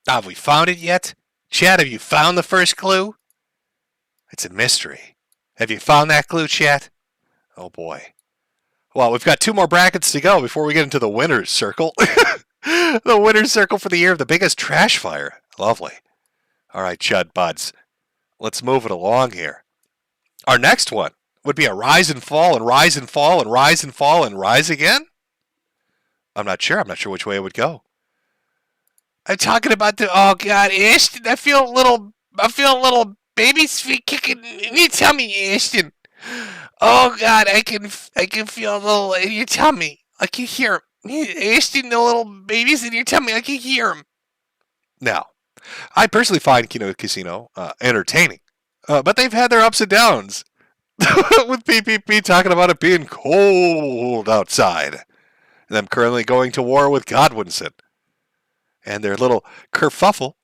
Have we found it yet? Chad, have you found the first clue? It's a mystery. Have you found that clue, Chad? Oh boy. Well, we've got 2 more brackets to go before we get into the winner's circle. The winner's circle for the year of the biggest trash fire. Lovely. All right, Chud Buds. Let's move it along here. Our next one would be a rise and fall and rise and fall and rise and fall and rise again? I'm not sure. I'm not sure which way it would go. I'm talking about oh God, Ashton, I feel a little baby's feet kicking in your tummy, Ashton. Oh God, I can feel a little in your tummy. I can hear him. Ashton, the little babies in your tummy, I can hear him. Now, I personally find Kino Casino entertaining, but they've had their ups and downs. With PPP talking about it being cold outside, and them currently going to war with Godwinson, and their little kerfuffle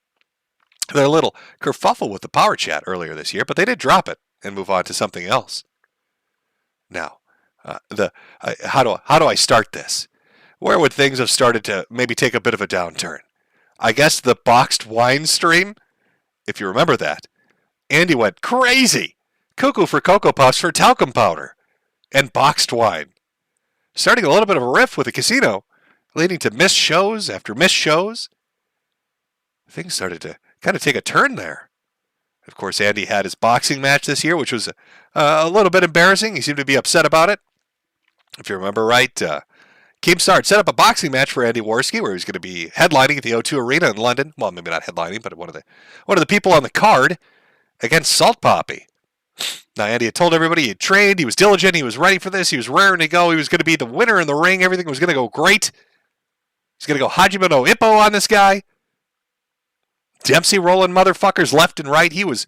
with the power chat earlier this year, but they did drop it and move on to something else. Now, how do I start this? Where would things have started to maybe take a bit of a downturn? I guess the boxed wine stream, if you remember that. Andy went crazy, cuckoo for Cocoa Puffs for talcum powder, and boxed wine. Starting a little bit of a riff with the casino, leading to missed shows after missed shows. Things started to kind of take a turn there. Of course, Andy had his boxing match this year, which was a little bit embarrassing. He seemed to be upset about it. If you remember right, Keemstar had set up a boxing match for Andy Worski, where he was going to be headlining at the O2 Arena in London. Well, maybe not headlining, but one of the people on the card against Salt Poppy. Now, Andy had told everybody he had trained, he was diligent, he was ready for this, he was raring to go, he was going to be the winner in the ring, everything was going to go great. He's going to go Hajime no Ippo on this guy. Dempsey rolling motherfuckers left and right. He was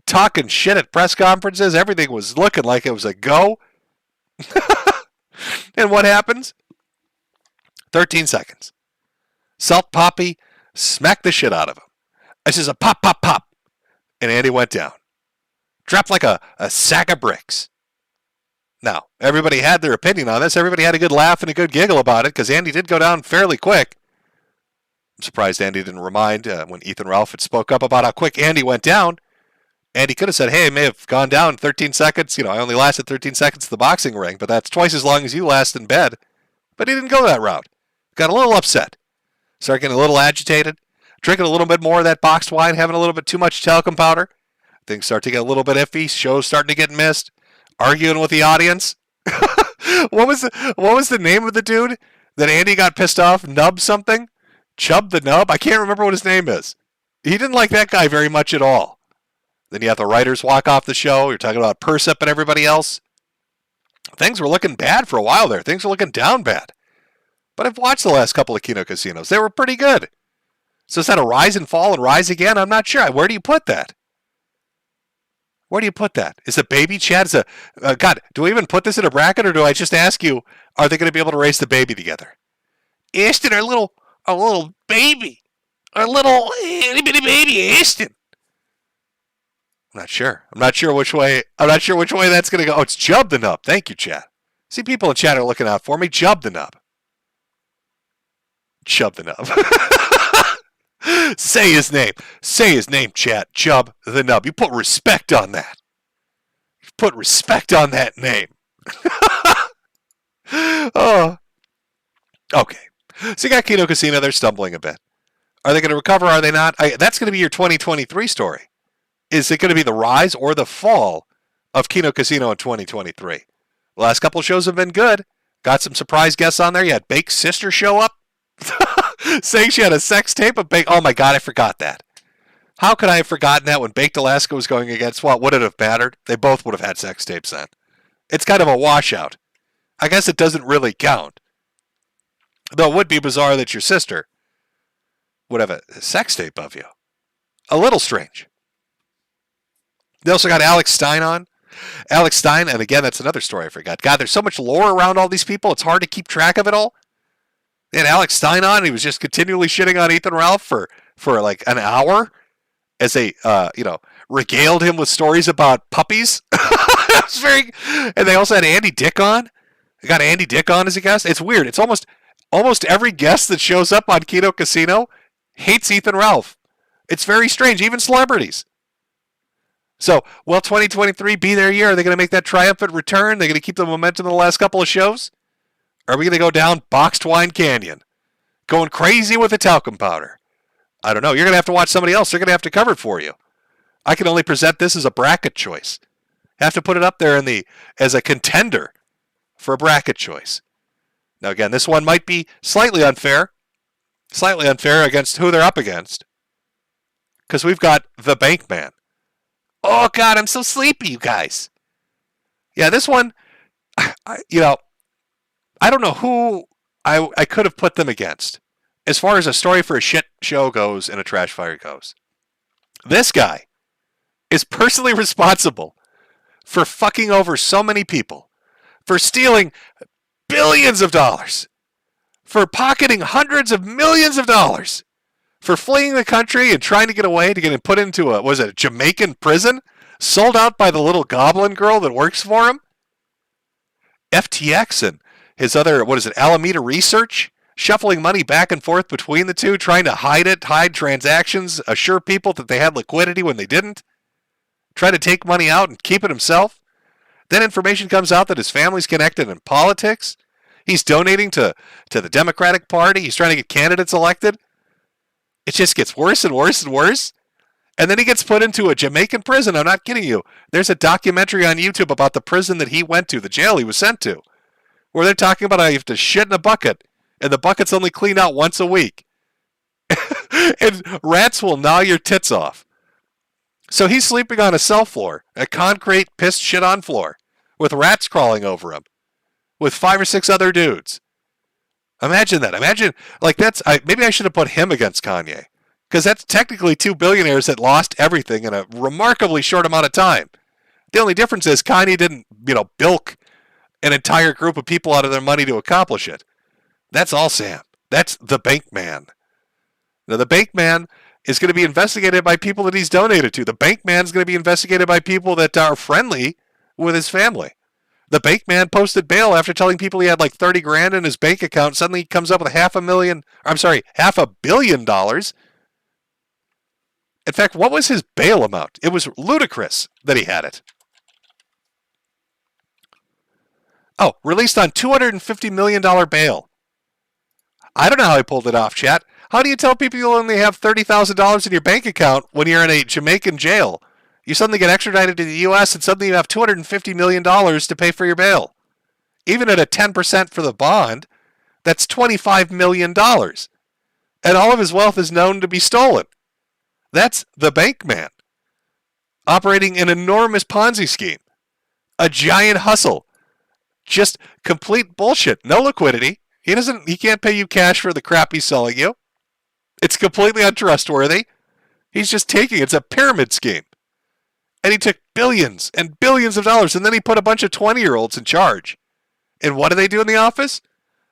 talking shit at press conferences. Everything was looking like it was a go. And what happens? 13 seconds. Salt Poppy smacked the shit out of him. I says a pop, pop, pop. And Andy went down. Dropped like a sack of bricks. Now, everybody had their opinion on this. Everybody had a good laugh and a good giggle about it because Andy did go down fairly quick. I'm surprised Andy didn't remind when Ethan Ralph had spoke up about how quick Andy went down. Andy could have said, hey, I may have gone down 13 seconds. I only lasted 13 seconds in the boxing ring, but that's twice as long as you last in bed. But he didn't go that route. Got a little upset. Started getting a little agitated. Drinking a little bit more of that boxed wine, having a little bit too much talcum powder. Things start to get a little bit iffy. Shows starting to get missed. Arguing with the audience. What was the name of the dude that Andy got pissed off? Nub something? Chub the Nub? I can't remember what his name is. He didn't like that guy very much at all. Then you have the writers walk off the show. You're talking about Persip and everybody else. Things were looking bad for a while there. Things were looking down bad. But I've watched the last couple of Kino Casinos. They were pretty good. So is that a rise and fall and rise again? I'm not sure. Where do you put that? Where do you put that? Is a baby Chad? God, do we even put this in a bracket, or do I just ask you, are they going to be able to raise the baby together? Ashton, our little baby. Our little itty bitty baby, Ashton. I'm not sure. I'm not sure which way that's going to go. Oh, it's Jub the Nub. Thank you, Chad. See, people in chat are looking out for me. Jub the Nub. Chub the Nub. Say his name. Say his name, chat. Chub the Nub. You put respect on that. You put respect on that name. Oh. Okay. So you got Kino Casino. They're stumbling a bit. Are they going to recover? Are they not? That's going to be your 2023 story. Is it going to be the rise or the fall of Kino Casino in 2023? The last couple of shows have been good. Got some surprise guests on there. You had Bake's sister show up. Saying she had a sex tape of Bake. Oh my God, I forgot that. How could I have forgotten that when Baked Alaska was going against what? Would it have mattered? They both would have had sex tapes then. It's kind of a washout. I guess it doesn't really count. Though it would be bizarre that your sister would have a sex tape of you. A little strange. They also got Alex Stein on. Alex Stein, and again, that's another story I forgot. God, there's so much lore around all these people, it's hard to keep track of it all. They had Alex Stein on, and he was just continually shitting on Ethan Ralph for like an hour as they, regaled him with stories about puppies. And they also had Andy Dick on. They got Andy Dick on as a guest. It's weird. It's almost every guest that shows up on Kino Casino hates Ethan Ralph. It's very strange, even celebrities. So, will 2023 be their year? Are they going to make that triumphant return? They're going to keep the momentum of the last couple of shows? Or are we going to go down Boxed Wine Canyon, going crazy with the talcum powder? I don't know. You're going to have to watch somebody else. They're going to have to cover it for you. I can only present this as a bracket choice. Have to put it up there as a contender for a bracket choice. Now, again, this one might be slightly unfair against who they're up against, because we've got the Bank Man. Oh, God, I'm so sleepy, you guys. Yeah, this one, I don't know who I could have put them against as far as a story for a shit show goes and a trash fire goes. This guy is personally responsible for fucking over so many people, for stealing billions of dollars, for pocketing hundreds of millions of dollars, for fleeing the country and trying to get away to get put into a Jamaican prison, sold out by the little goblin girl that works for him. FTX and his other, Alameda Research, shuffling money back and forth between the two, trying to hide transactions, assure people that they had liquidity when they didn't, try to take money out and keep it himself. Then information comes out that his family's connected in politics. He's donating to the Democratic Party. He's trying to get candidates elected. It just gets worse and worse and worse. And then he gets put into a Jamaican prison. I'm not kidding you. There's a documentary on YouTube about the prison that he went to, the jail he was sent to, where they're talking about how you have to shit in a bucket, and the bucket's only cleaned out once a week. And rats will gnaw your tits off. So he's sleeping on a cell floor, a concrete pissed shit on floor, with rats crawling over him, with 5 or 6 other dudes. Imagine that. Maybe I should have put him against Kanye. Because that's technically 2 billionaires that lost everything in a remarkably short amount of time. The only difference is Kanye didn't, bilk an entire group of people out of their money to accomplish it. That's all Sam. That's the Bank Man. Now, the Bank Man is going to be investigated by people that he's donated to. The Bank Man is going to be investigated by people that are friendly with his family. The Bank Man posted bail after telling people he had like 30 grand in his bank account. Suddenly he comes up with $500 million. In fact, what was his bail amount? It was ludicrous that he had it. Oh, released on $250 million bail. I don't know how he pulled it off, chat. How do you tell people you only have $30,000 in your bank account when you're in a Jamaican jail? You suddenly get extradited to the U.S. and suddenly you have $250 million to pay for your bail. Even at a 10% for the bond, that's $25 million. And all of his wealth is known to be stolen. That's the Bank Man, operating an enormous Ponzi scheme, a giant hustle, just complete bullshit. No liquidity. He can't pay you cash for the crap he's selling you. It's completely untrustworthy. He's just it's a pyramid scheme. And he took billions and billions of dollars, and then he put a bunch of 20-year-olds in charge. And what do they do in the office?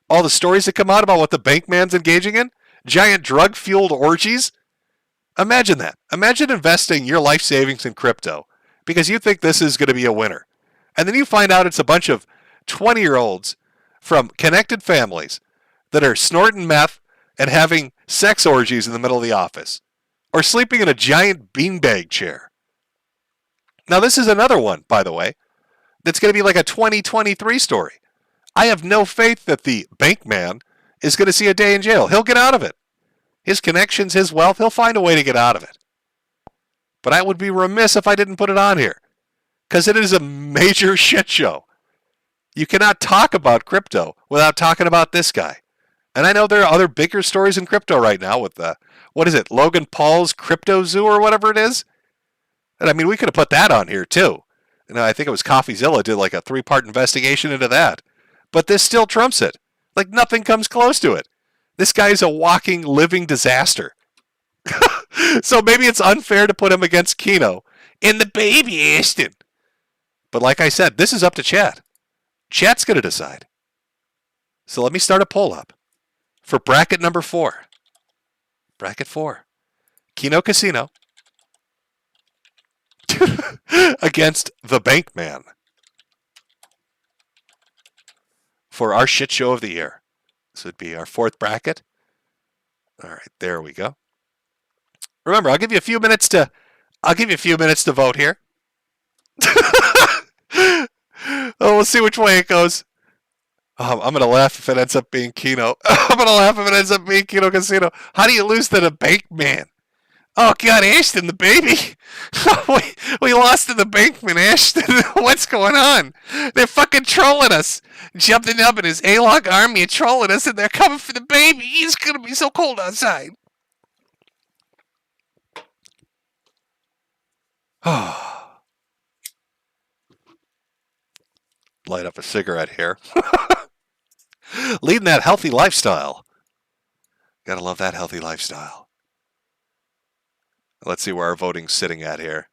All the stories that come out about what the Bank Man's engaging in? Giant drug-fueled orgies? Imagine that. Imagine investing your life savings in crypto because you think this is going to be a winner. And then you find out it's a bunch of 20-year-olds from connected families that are snorting meth and having sex orgies in the middle of the office or sleeping in a giant beanbag chair. Now, this is another one, by the way, that's going to be like a 2023 story. I have no faith that the Bank Man is going to see a day in jail. He'll get out of it. His connections, his wealth, he'll find a way to get out of it. But I would be remiss if I didn't put it on here, because it is a major shit show. You cannot talk about crypto without talking about this guy. And I know there are other bigger stories in crypto right now with Logan Paul's Crypto Zoo or whatever it is. And I mean, we could have put that on here too. I think it was CoffeeZilla did like a 3-part investigation into that. But this still trumps it. Like nothing comes close to it. This guy's a walking, living disaster. So maybe it's unfair to put him against Keno in the baby Ashton. But like I said, this is up to chat. Chat's going to decide. So let me start a poll up for bracket number 4. Bracket 4. Keno Casino against the Bank Man for our shit show of the year. This would be our 4th bracket. All right, there we go. Remember, I'll give you a few minutes to vote here. Oh, we'll see which way it goes. I'm going to laugh if it ends up being Keno. I'm going to laugh if it ends up being Keno Casino. How do you lose to the Bankman? Oh, God, Ashton, the baby. we lost to the Bankman, Ashton. What's going on? They're fucking trolling us. Jumping up in his A-Log army and trolling us, and they're coming for the baby. It's going to be so cold outside. Light up a cigarette here. Leading that healthy lifestyle. Gotta love that healthy lifestyle. Let's see where our voting's sitting at here.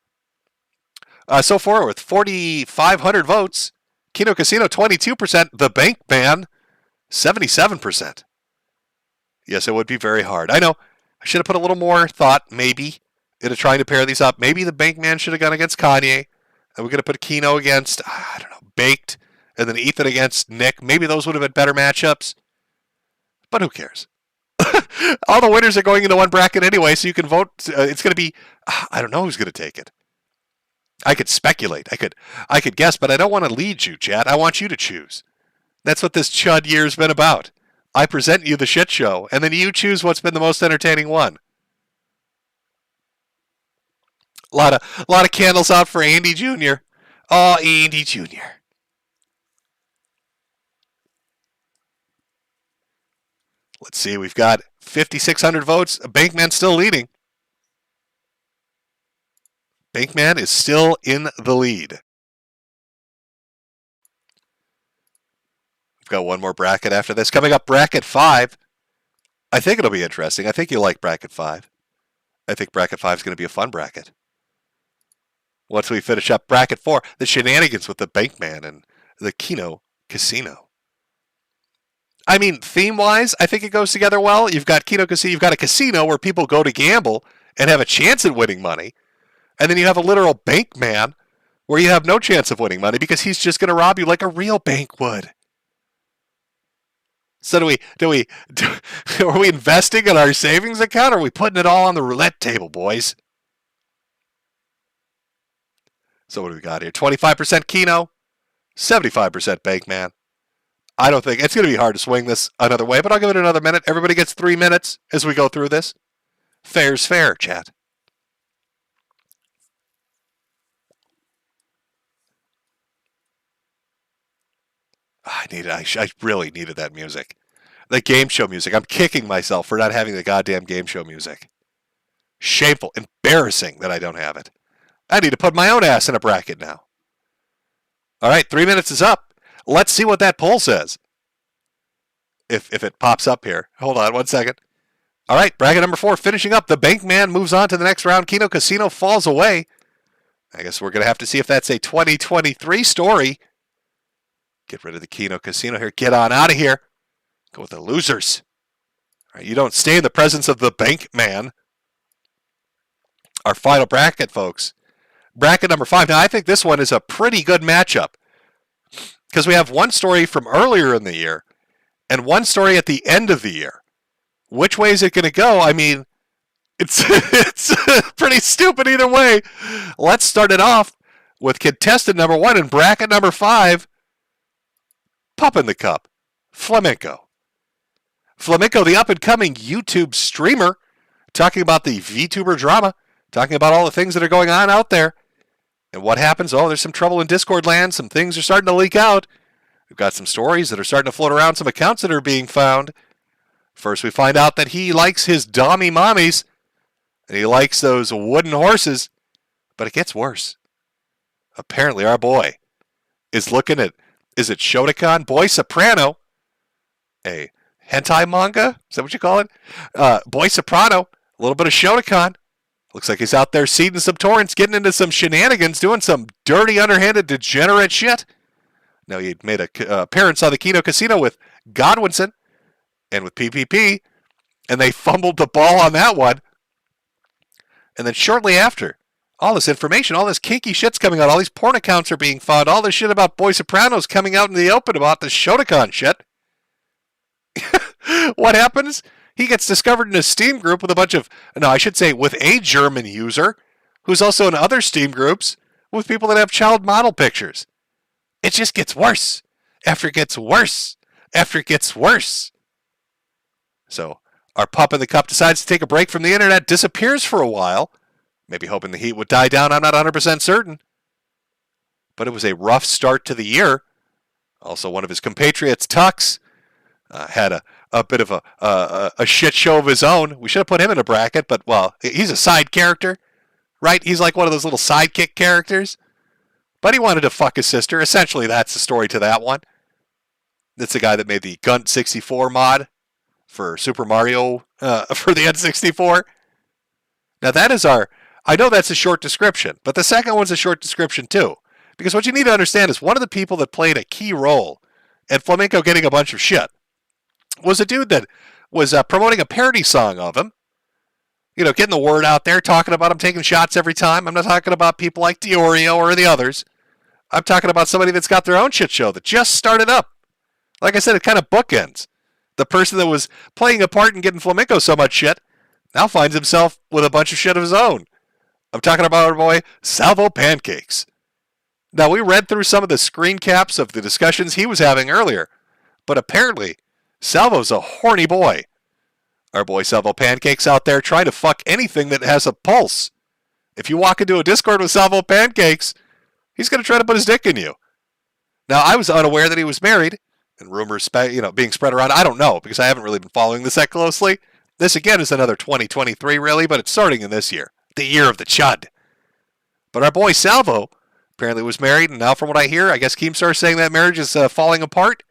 So far, with 4,500 votes, Keno Casino 22%, the Bankman 77%. Yes, it would be very hard. I know. I should have put a little more thought, maybe, into trying to pair these up. Maybe the Bankman should have gone against Kanye. And we're going to put Keno against, I don't know, Baked. And then Ethan against Nick. Maybe those would have been better matchups. But who cares? All the winners are going into one bracket anyway, so you can vote. It's going to be, I don't know who's going to take it. I could speculate. I could guess, but I don't want to lead you, chat. I want you to choose. That's what this Chud year's been about. I present you the shit show, and then you choose what's been the most entertaining one. A lot of candles out for Andy Jr. Oh, Andy Jr. Let's see, we've got 5,600 votes. Bankman still leading. Bankman is still in the lead. We've got one more bracket after this. Coming up, bracket 5. I think it'll be interesting. I think you'll like bracket 5. I think bracket 5 is going to be a fun bracket. Once we finish up bracket 4, the shenanigans with the Bankman and the Keno Casino. I mean, theme-wise, I think it goes together well. You've got Keno Casino, you've got a casino where people go to gamble and have a chance at winning money. And then you have a literal bank man where you have no chance of winning money because he's just going to rob you like a real bank would. So are we investing in our savings account or are we putting it all on the roulette table, boys? So what do we got here? 25% Keno, 75% bank man. I don't think it's going to be hard to swing this another way, but I'll give it another minute. Everybody gets 3 minutes as we go through this. Fair's fair, chat. I really needed that music. The game show music. I'm kicking myself for not having the goddamn game show music. Shameful, embarrassing that I don't have it. I need to put my own ass in a bracket now. All right, 3 minutes is up. Let's see what that poll says. If it pops up here. Hold on 1 second. All right, bracket number 4 finishing up. The Bankman moves on to the next round. Keno Casino falls away. I guess we're going to have to see if that's a 2023 story. Get rid of the Keno Casino here. Get on out of here. Go with the losers. All right, you don't stay in the presence of the Bankman. Our final bracket, folks. Bracket number 5. Now, I think this one is a pretty good matchup because we have one story from earlier in the year and one story at the end of the year. Which way is it going to go? I mean, it's pretty stupid either way. Let's start it off with contestant number 1 in bracket number 5. Pup in the Cup, Flamenco. Flamenco, the up-and-coming YouTube streamer, talking about the VTuber drama, talking about all the things that are going on out there. And what happens? Oh, there's some trouble in Discord land. Some things are starting to leak out. We've got some stories that are starting to float around, some accounts that are being found. First, we find out that he likes his dommy mommies, and he likes those wooden horses. But it gets worse. Apparently, our boy is looking at, is it Shotokan? Boy Soprano, a hentai manga? Is that what you call it? Boy Soprano, a little bit of Shotokan. Looks like he's out there seeding some torrents, getting into some shenanigans, doing some dirty, underhanded, degenerate shit. Now, he made a appearance on the Keno Casino with Godwinson and with PPP, and they fumbled the ball on that one. And then shortly after, all this information, all this kinky shit's coming out, all these porn accounts are being found, all this shit about Boy Sopranos coming out in the open about the Shotokan shit. What happens? He gets discovered in a Steam group with a bunch of, no, I should say with a German user who's also in other Steam groups with people that have child model pictures. It just gets worse after it gets worse after it gets worse. So our pup in the cup decides to take a break from the internet, disappears for a while, maybe hoping the heat would die down. I'm not 100% certain. But it was a rough start to the year. Also, one of his compatriots, Tux, had a bit of a shit show of his own. We should have put him in a bracket, but, well, he's a side character, right? He's like one of those little sidekick characters. But he wanted to fuck his sister. Essentially, that's the story to that one. That's the guy that made the Gunt 64 mod for Super Mario for the N64. Now, that is our... I know that's a short description, but the second one's a short description, too. Because what you need to understand is one of the people that played a key role in Flamenco getting a bunch of shit was a dude that was promoting a parody song of him. You know, getting the word out there, talking about him taking shots every time. I'm not talking about people like Diorio or the others. I'm talking about somebody that's got their own shit show that just started up. Like I said, it kind of bookends. The person that was playing a part and getting Flamenco so much shit now finds himself with a bunch of shit of his own. I'm talking about our boy Salvo Pancakes. Now, we read through some of the screen caps of the discussions he was having earlier, but apparently, Salvo's a horny boy. Our boy Salvo Pancakes out there trying to fuck anything that has a pulse. If you walk into a Discord with Salvo Pancakes, he's going to try to put his dick in you. Now, I was unaware that he was married, and rumors being spread around. I don't know, because I haven't really been following this that closely. This, again, is another 2023, really, but it's starting in this year, the year of the Chud. But our boy Salvo apparently was married, and now from what I hear, I guess Keemstar's saying that marriage is falling apart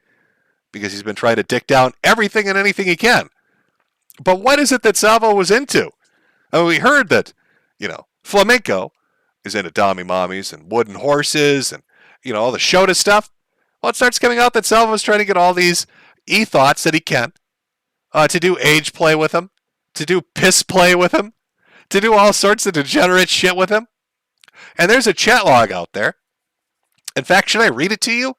because he's been trying to dick down everything and anything he can. But what is it that Salvo was into? I mean, we heard that, flamenco is into Dami Mommies and wooden horses and, all the Shota stuff. Well, it starts coming out that Salvo's trying to get all these e-thoughts that he can to do age play with him, to do piss play with him, to do all sorts of degenerate shit with him. And there's a chat log out there. In fact, should I read it to you?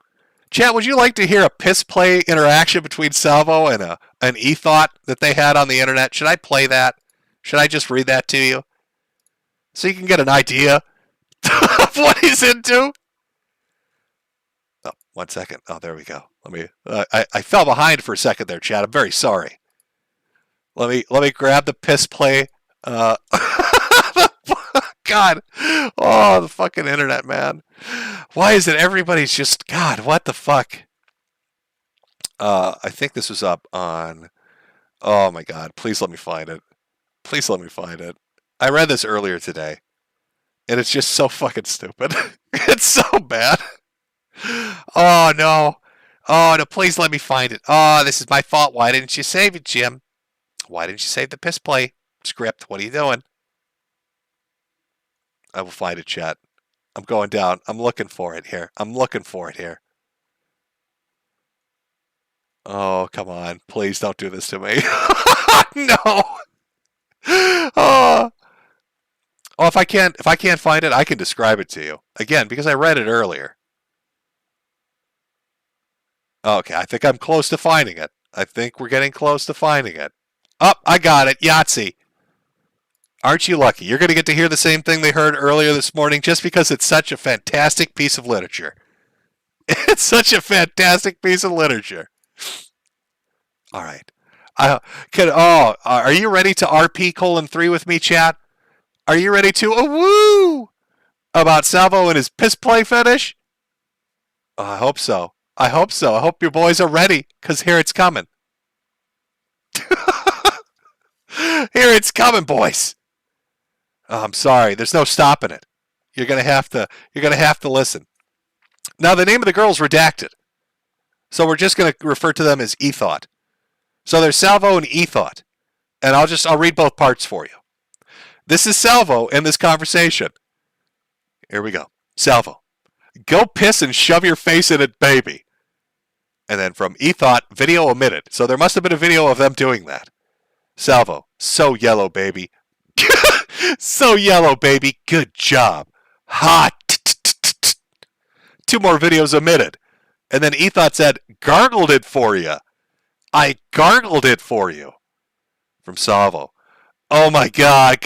Chat, would you like to hear a piss play interaction between Salvo and an e-thought that they had on the internet? Should I play that? Should I just read that to you? So you can get an idea of what he's into? Oh, 1 second. Oh, there we go. Let me. I fell behind for a second there, chat. I'm very sorry. Let me grab the piss play. God. Oh, the fucking internet, man. Why is it everybody's just... God, what the fuck? I think this was up on... Oh, my God. Please let me find it. Please let me find it. I read this earlier today, and it's just so fucking stupid. It's so bad. Oh, no. Oh, no, please let me find it. Oh, this is my fault. Why didn't you save it, Jim? Why didn't you save the piss play script? What are you doing? I will find it, chat. I'm going down. I'm looking for it here. Oh, come on. Please don't do this to me. No. Oh. Oh, if I can't find it, I can describe it to you. Again, because I read it earlier. Okay, I think I'm close to finding it. I think we're getting close to finding it. Oh, I got it. Yahtzee. Aren't you lucky? You're going to get to hear the same thing they heard earlier this morning just because it's such a fantastic piece of literature. It's such a fantastic piece of literature. All right. Are you ready to RP:3 with me, chat? Are you ready to woo about Salvo and his piss play fetish? Oh, I hope so. I hope your boys are ready, because here it's coming. Here it's coming, boys. Oh, I'm sorry. There's no stopping it. You're gonna have to listen. Now, the name of the girl's redacted, so we're just gonna refer to them as E-Thought. So there's Salvo and E-Thought, and I'll read both parts for you. This is Salvo in this conversation. Here we go. Salvo, go piss and shove your face in it, baby. And then from E-Thought, video omitted. So there must have been a video of them doing that. Salvo, so yellow, baby. So yellow, baby. Good job. Hot. 2 more videos omitted. And then E-Thought said, gargled it for you. I gargled it for you. From Salvo. Oh my God.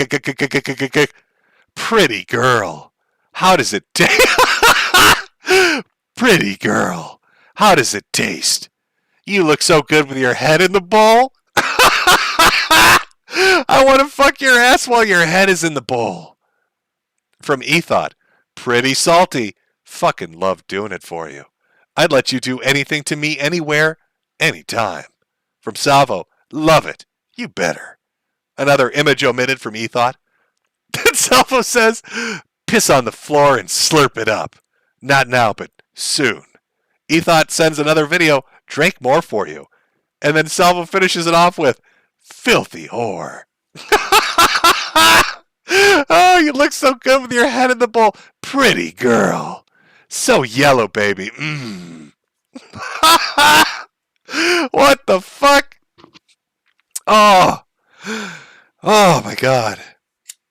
Pretty girl. How does it taste? Pretty girl. How does it taste? You look so good with your head in the bowl. I want to fuck your ass while your head is in the bowl. From Ethot. Pretty salty. Fucking love doing it for you. I'd let you do anything to me anywhere, anytime. From Salvo. Love it. You better. Another image omitted from Ethot. Then Salvo says, piss on the floor and slurp it up. Not now, but soon. Ethot sends another video, drank more for you. And then Salvo finishes it off with, filthy whore. Oh, you look so good with your head in the bowl. Pretty girl. So yellow, baby. What the fuck? Oh my God.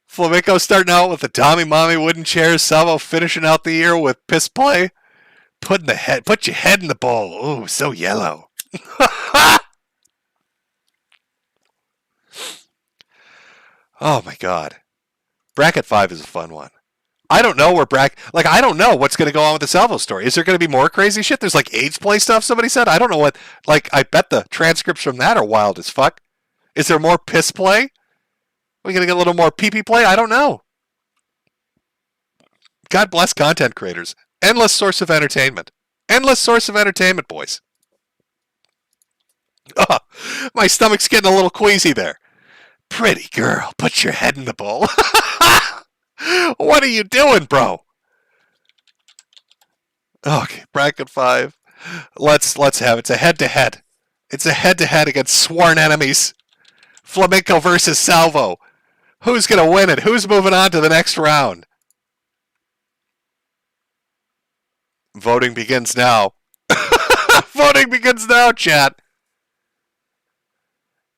Flamenco starting out with the Tommy Mommy wooden chairs. Salvo finishing out the year with piss play. Put your head in the bowl. Ooh, so yellow. Oh my God. Bracket 5 is a fun one. I don't know where I don't know what's going to go on with the Salvo story. Is there going to be more crazy shit? There's like AIDS play stuff, somebody said. I don't know what, I bet the transcripts from that are wild as fuck. Is there more piss play? Are we going to get a little more pee-pee play? I don't know. God bless content creators. Endless source of entertainment. Endless source of entertainment, boys. Oh, my stomach's getting a little queasy there. Pretty girl, put your head in the bowl. What are you doing, bro? Okay, bracket 5. Let's have it. It's a head-to-head. It's a head-to-head against sworn enemies. Flamenco versus Salvo. Who's going to win it? Who's moving on to the next round? Voting begins now. Voting begins now, chat.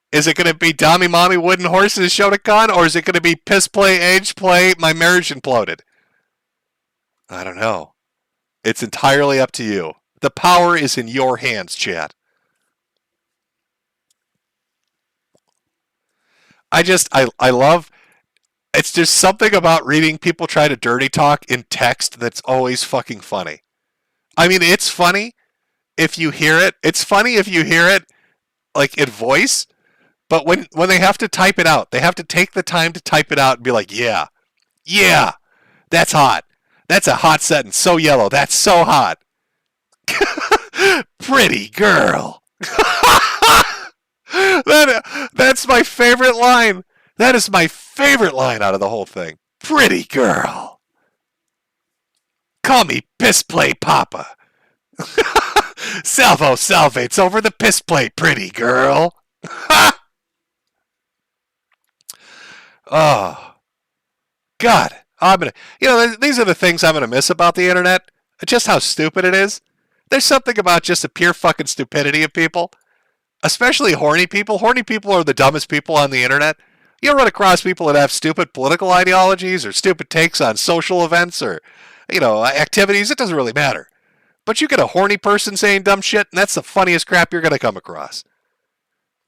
Is it going to be Dommy Mommy Wooden Horses Shotokan, or is it going to be Piss Play, Age Play, My Marriage Imploded? I don't know. It's entirely up to you. The power is in your hands, chat. I love, it's just something about reading people try to dirty talk in text that's always fucking funny. I mean, it's funny if you hear it. It's funny if you hear it, like, in voice. But when they have to type it out, they have to take the time to type it out and be like, yeah, that's hot. That's a hot sentence. So yellow. That's so hot. Pretty girl. That's my favorite line. That is my favorite line out of the whole thing. Pretty girl. Call me Piss Play Papa. Salvo salvates over the piss play, pretty girl. Oh, God. These are the things I'm going to miss about the internet. Just how stupid it is. There's something about just the pure fucking stupidity of people. Especially horny people. Horny people are the dumbest people on the internet. You'll run across people that have stupid political ideologies or stupid takes on social events or, activities. It doesn't really matter. But you get a horny person saying dumb shit, and that's the funniest crap you're going to come across.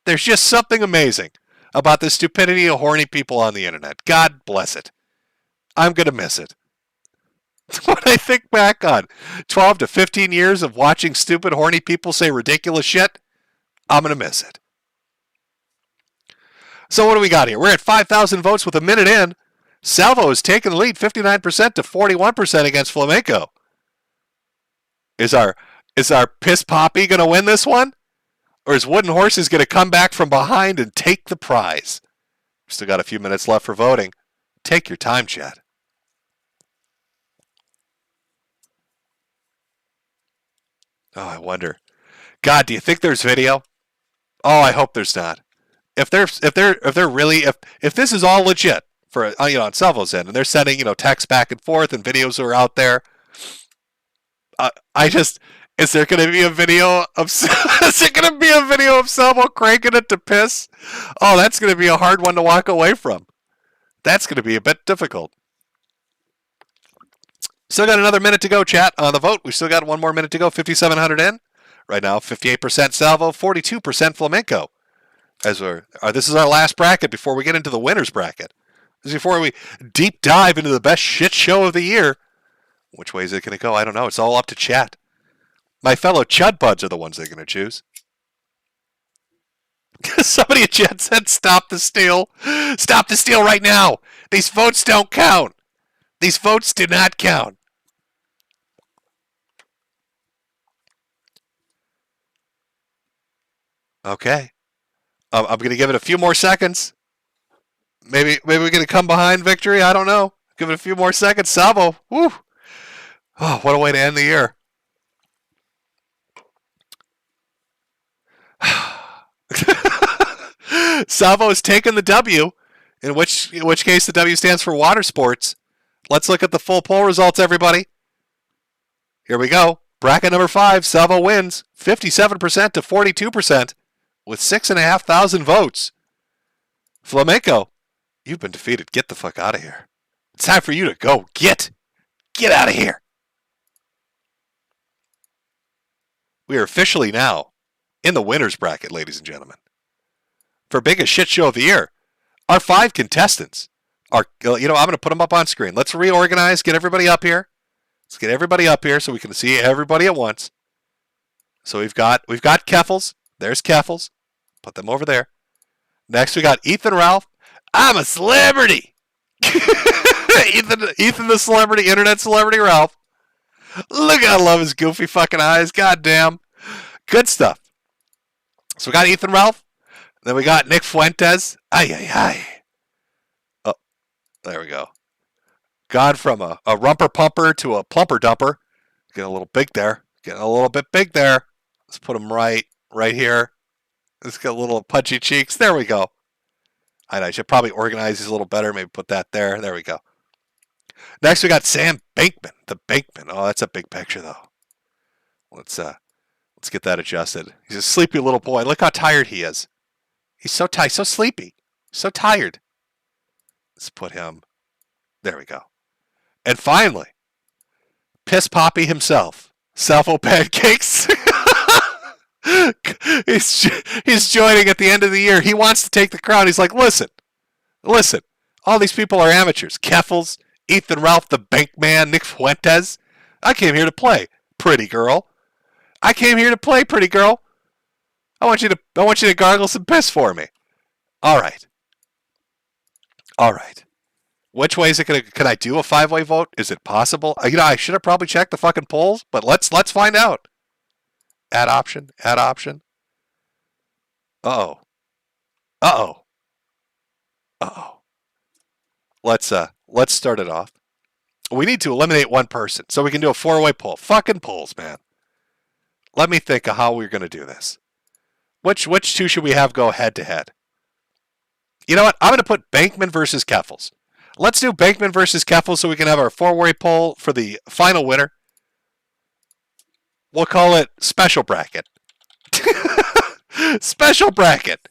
There's just something amazing about the stupidity of horny people on the internet. God bless it. I'm going to miss it. When I think back on 12 to 15 years of watching stupid, horny people say ridiculous shit, I'm going to miss it. So what do we got here? We're at 5,000 votes with a minute in. Salvo is taking the lead 59% to 41% against Flamenco. Is our Piss Poppy going to win this one? Or is Wooden Horses going to come back from behind and take the prize? Still got a few minutes left for voting. Take your time, chat. Oh, I wonder. God, do you think there's video? Oh, I hope there's not. If this is all legit for on Salvo's end, and they're sending texts back and forth and videos are out there, is there going to be a video of Salvo cranking it to piss? Oh, that's going to be a hard one to walk away from. That's going to be a bit difficult. Still got another minute to go, chat, on the vote. We've still got one more minute to go. 5,700 in. Right now, 58% Salvo, 42% Flamenco. As this is our last bracket before we get into the winners bracket. This is before we deep dive into the best shit show of the year. Which way is it going to go? I don't know. It's all up to chat. My fellow Chud Buds are the ones they're going to choose. Somebody at chat said, "Stop the steal! Stop the steal right now! These votes don't count. These votes do not count." Okay. I'm going to give it a few more seconds. Maybe we're going to come behind victory. I don't know. Give it a few more seconds. Salvo. Woo. Oh, what a way to end the year. Salvo has taken the W, in which case the W stands for water sports. Let's look at the full poll results, everybody. Here we go. Bracket number 5, Salvo wins 57% to 42% with 6,500 votes. Flamenco, you've been defeated. Get the fuck out of here. It's time for you to go. Get out of here. We are officially now in the winners bracket, ladies and gentlemen. For biggest shit show of the year, our 5 contestants are, I'm going to put them up on screen. Let's reorganize, get everybody up here. Let's get everybody up here so we can see everybody at once. So we've got Keffels. There's Keffels. Put them over there. Next we got Ethan Ralph. I'm a celebrity. Ethan the celebrity, internet celebrity Ralph. Look, I love his goofy fucking eyes. God damn. Good stuff. So we got Ethan Ralph. Then we got Nick Fuentes. Oh, there we go. Gone from a rumper pumper to a plumper dumper. Getting a little big there. Getting a little bit big there. Let's put him right here. Let's get a little punchy cheeks. There we go. I should probably organize these a little better. Maybe put that there. There we go. Next we got Sam Bankman. The Bankman. Oh, that's a big picture though. Let's get that adjusted. He's a sleepy little boy. Look how tired he is. He's so tired, so sleepy, so tired. Let's put him. There we go. And finally, Piss Poppy himself, Salvo Pancakes. he's joining at the end of the year. He wants to take the crown. He's like, listen. All these people are amateurs. Keffels, Ethan Ralph, the Bankman, Nick Fuentes. I came here to play, pretty girl. I came here to play, pretty girl. I want you to gargle some piss for me. All right. Which way is it gonna? Can I do a 5-way vote? Is it possible? I should have probably checked the fucking polls, but let's find out. Add option. Uh oh. Let's start it off. We need to eliminate one person, so we can do a 4-way poll. Fucking polls, man. Let me think of how we're gonna do this. Which two should we have go head to head? You know what? I'm going to put Bankman versus Keffels. Let's do Bankman versus Keffels so we can have our 4-way poll for the final winner. We'll call it Special Bracket. Special Bracket.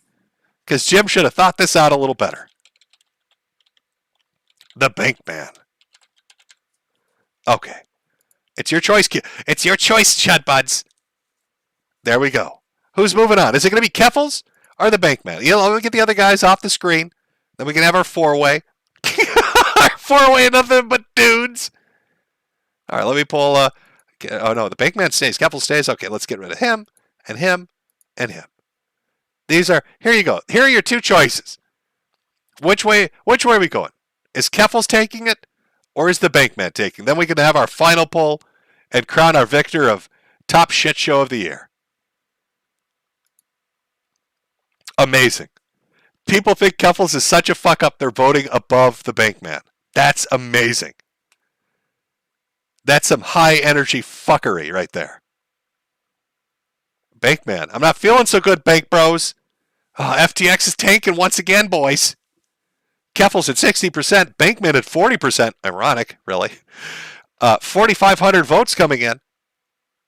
Because Jim should have thought this out a little better. The Bankman. Okay. It's your choice. It's your choice, Chud Buds. There we go. Who's moving on? Is it going to be Keffels or the Bankman? Let me get the other guys off the screen. Then we can have our 4-way. Our 4-way, nothing but dudes. All right, let me pull. Oh no, the Bankman stays. Keffels stays. Okay, let's get rid of him and him and him. These are. Here you go. Here are your 2 choices. Which way are we going? Is Keffels taking it, or is the Bankman taking? Then we can have our final poll and crown our victor of top shit show of the year. Amazing. People think Keffels is such a fuck up, they're voting above the Bankman. That's amazing. That's some high energy fuckery right there. Bankman. I'm not feeling so good, Bank Bros. FTX is tanking once again, boys. Keffels at 60%, Bankman at 40%. Ironic, really. 4,500 votes coming in.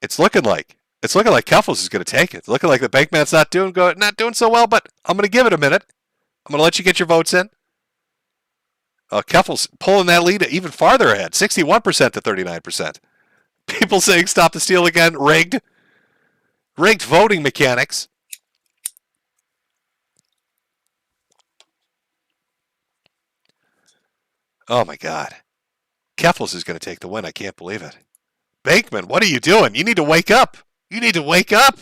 It's looking like Keffels is going to take it. It's looking like the Bankman's not doing so well, but I'm going to give it a minute. I'm going to let you get your votes in. Keffels pulling that lead even farther ahead, 61% to 39%. People saying stop the steal again, rigged voting mechanics. Oh, my God. Keffels is going to take the win. I can't believe it. Bankman, what are you doing? You need to wake up. You need to wake up.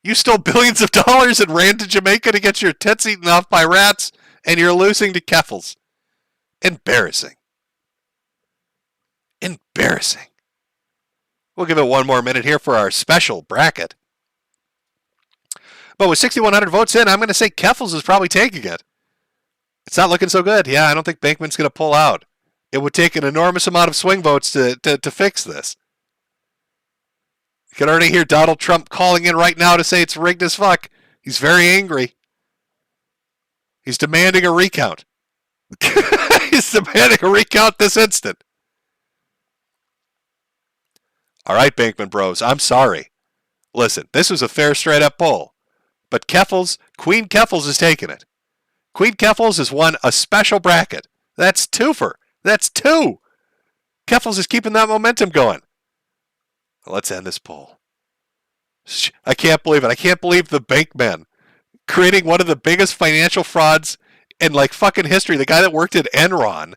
You stole billions of dollars and ran to Jamaica to get your tits eaten off by rats, and you're losing to Keffels. Embarrassing. Embarrassing. We'll give it one more minute here for our special bracket. But with 6,100 votes in, I'm going to say Keffels is probably taking it. It's not looking so good. Yeah, I don't think Bankman's going to pull out. It would take an enormous amount of swing votes to fix this. You can already hear Donald Trump calling in right now to say it's rigged as fuck. He's very angry. He's demanding a recount. He's demanding a recount this instant. All right, Bankman Bros, I'm sorry. Listen, this was a fair, straight-up poll. But Queen Keffels is taking it. Queen Keffels has won a special bracket. That's twofer. That's two. Keffels is keeping that momentum going. Let's end this poll. I can't believe it. I can't believe the Bankman creating one of the biggest financial frauds in like fucking history. The guy that worked at Enron.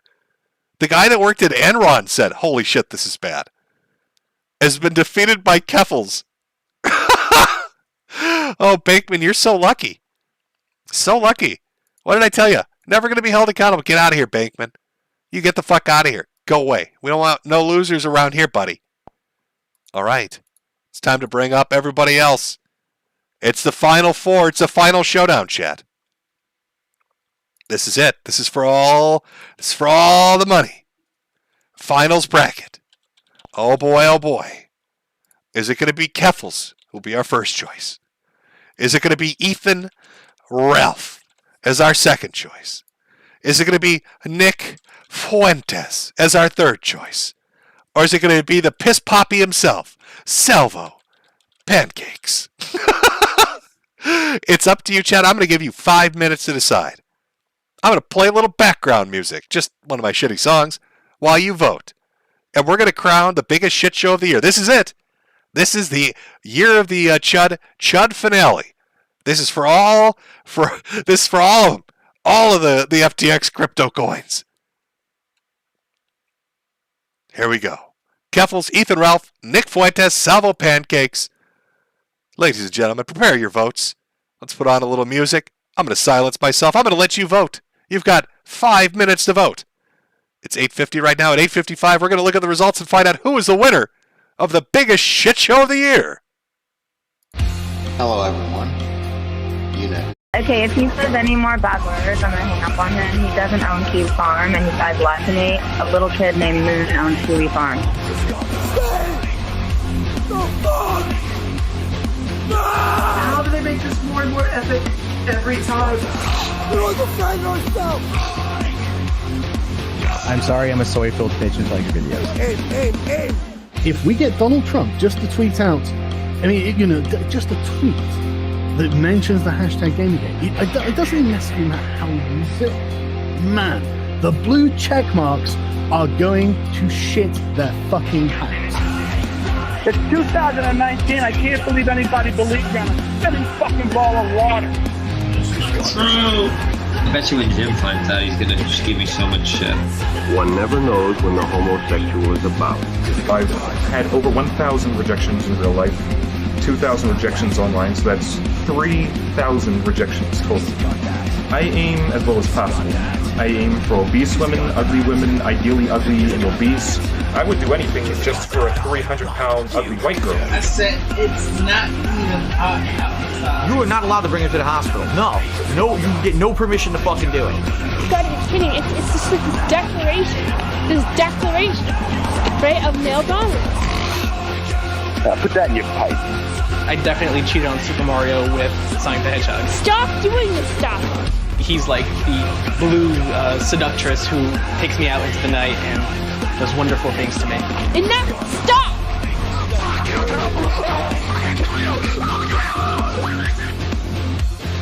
The guy that worked at Enron said, holy shit, this is bad. Has been defeated by Keffels. Oh, Bankman, you're so lucky. So lucky. What did I tell you? Never going to be held accountable. Get out of here, Bankman. You get the fuck out of here. Go away. We don't want no losers around here, buddy. All right. It's time to bring up everybody else. It's the final four. It's the final showdown, chat. This is it. This is for all the money. Finals bracket. Oh boy, oh boy. Is it going to be Keffels, who'll be our first choice? Is it going to be Ethan Ralph as our second choice? Is it going to be Nick Fuentes as our third choice? Or is it going to be the piss poppy himself, Salvo Pancakes? It's up to you, Chad. I'm going to give you 5 minutes to decide. I'm going to play a little background music, just one of my shitty songs, while you vote. And we're going to crown the biggest shit show of the year. This is it. This is the year of the Chud finale. This is for all of them. All of the FTX crypto coins. Here we go. Keffels, Ethan Ralph, Nick Fuentes, Salvo Pancakes. Ladies and gentlemen, prepare your votes. Let's put on a little music. I'm going to silence myself. I'm going to let you vote. You've got 5 minutes to vote. It's 8:50 right now. At 8:55, we're going to look at the results and find out who is the winner of the biggest shit show of the year. Hello, everyone. You know. Okay, if he says any more bad words, I'm gonna hang up on him. He doesn't own Kiwi Farm, and he guys lied to me. A little kid named Moon owns Kiwi Farm. How do they make this more and more epic every time? We'll defend ourselves! I'm sorry, I'm a soy-filled bitch and like videos. Hey! If we get Donald Trump just to tweet out, I mean, you know, just a tweet that mentions the hashtag Gamergate, it doesn't necessarily matter how we use it. Man, the blue check marks are going to shit their fucking pants. It's 2019. I can't believe anybody believes me on a silly fucking ball of water. True. I bet you when Jim finds out, he's gonna just give me so much shit. One never knows when the homosexual is about. I've had over 1,000 rejections in real life, 2,000 rejections online, so that's 3,000 rejections total. I aim as well as possible. I aim for obese women, ugly women, ideally ugly and obese. I would do anything just for a 300-pound ugly white girl. I said it's not even hot. You are not allowed to bring her to the hospital. No, you get no permission to fucking do it. You gotta be kidding. It's just like this declaration, right, of male dominance. Put that in your pipe. I definitely cheated on Super Mario with Sonic the Hedgehog. Stop doing this stuff. He's like the blue seductress who takes me out into the night and does wonderful things to me. Stop!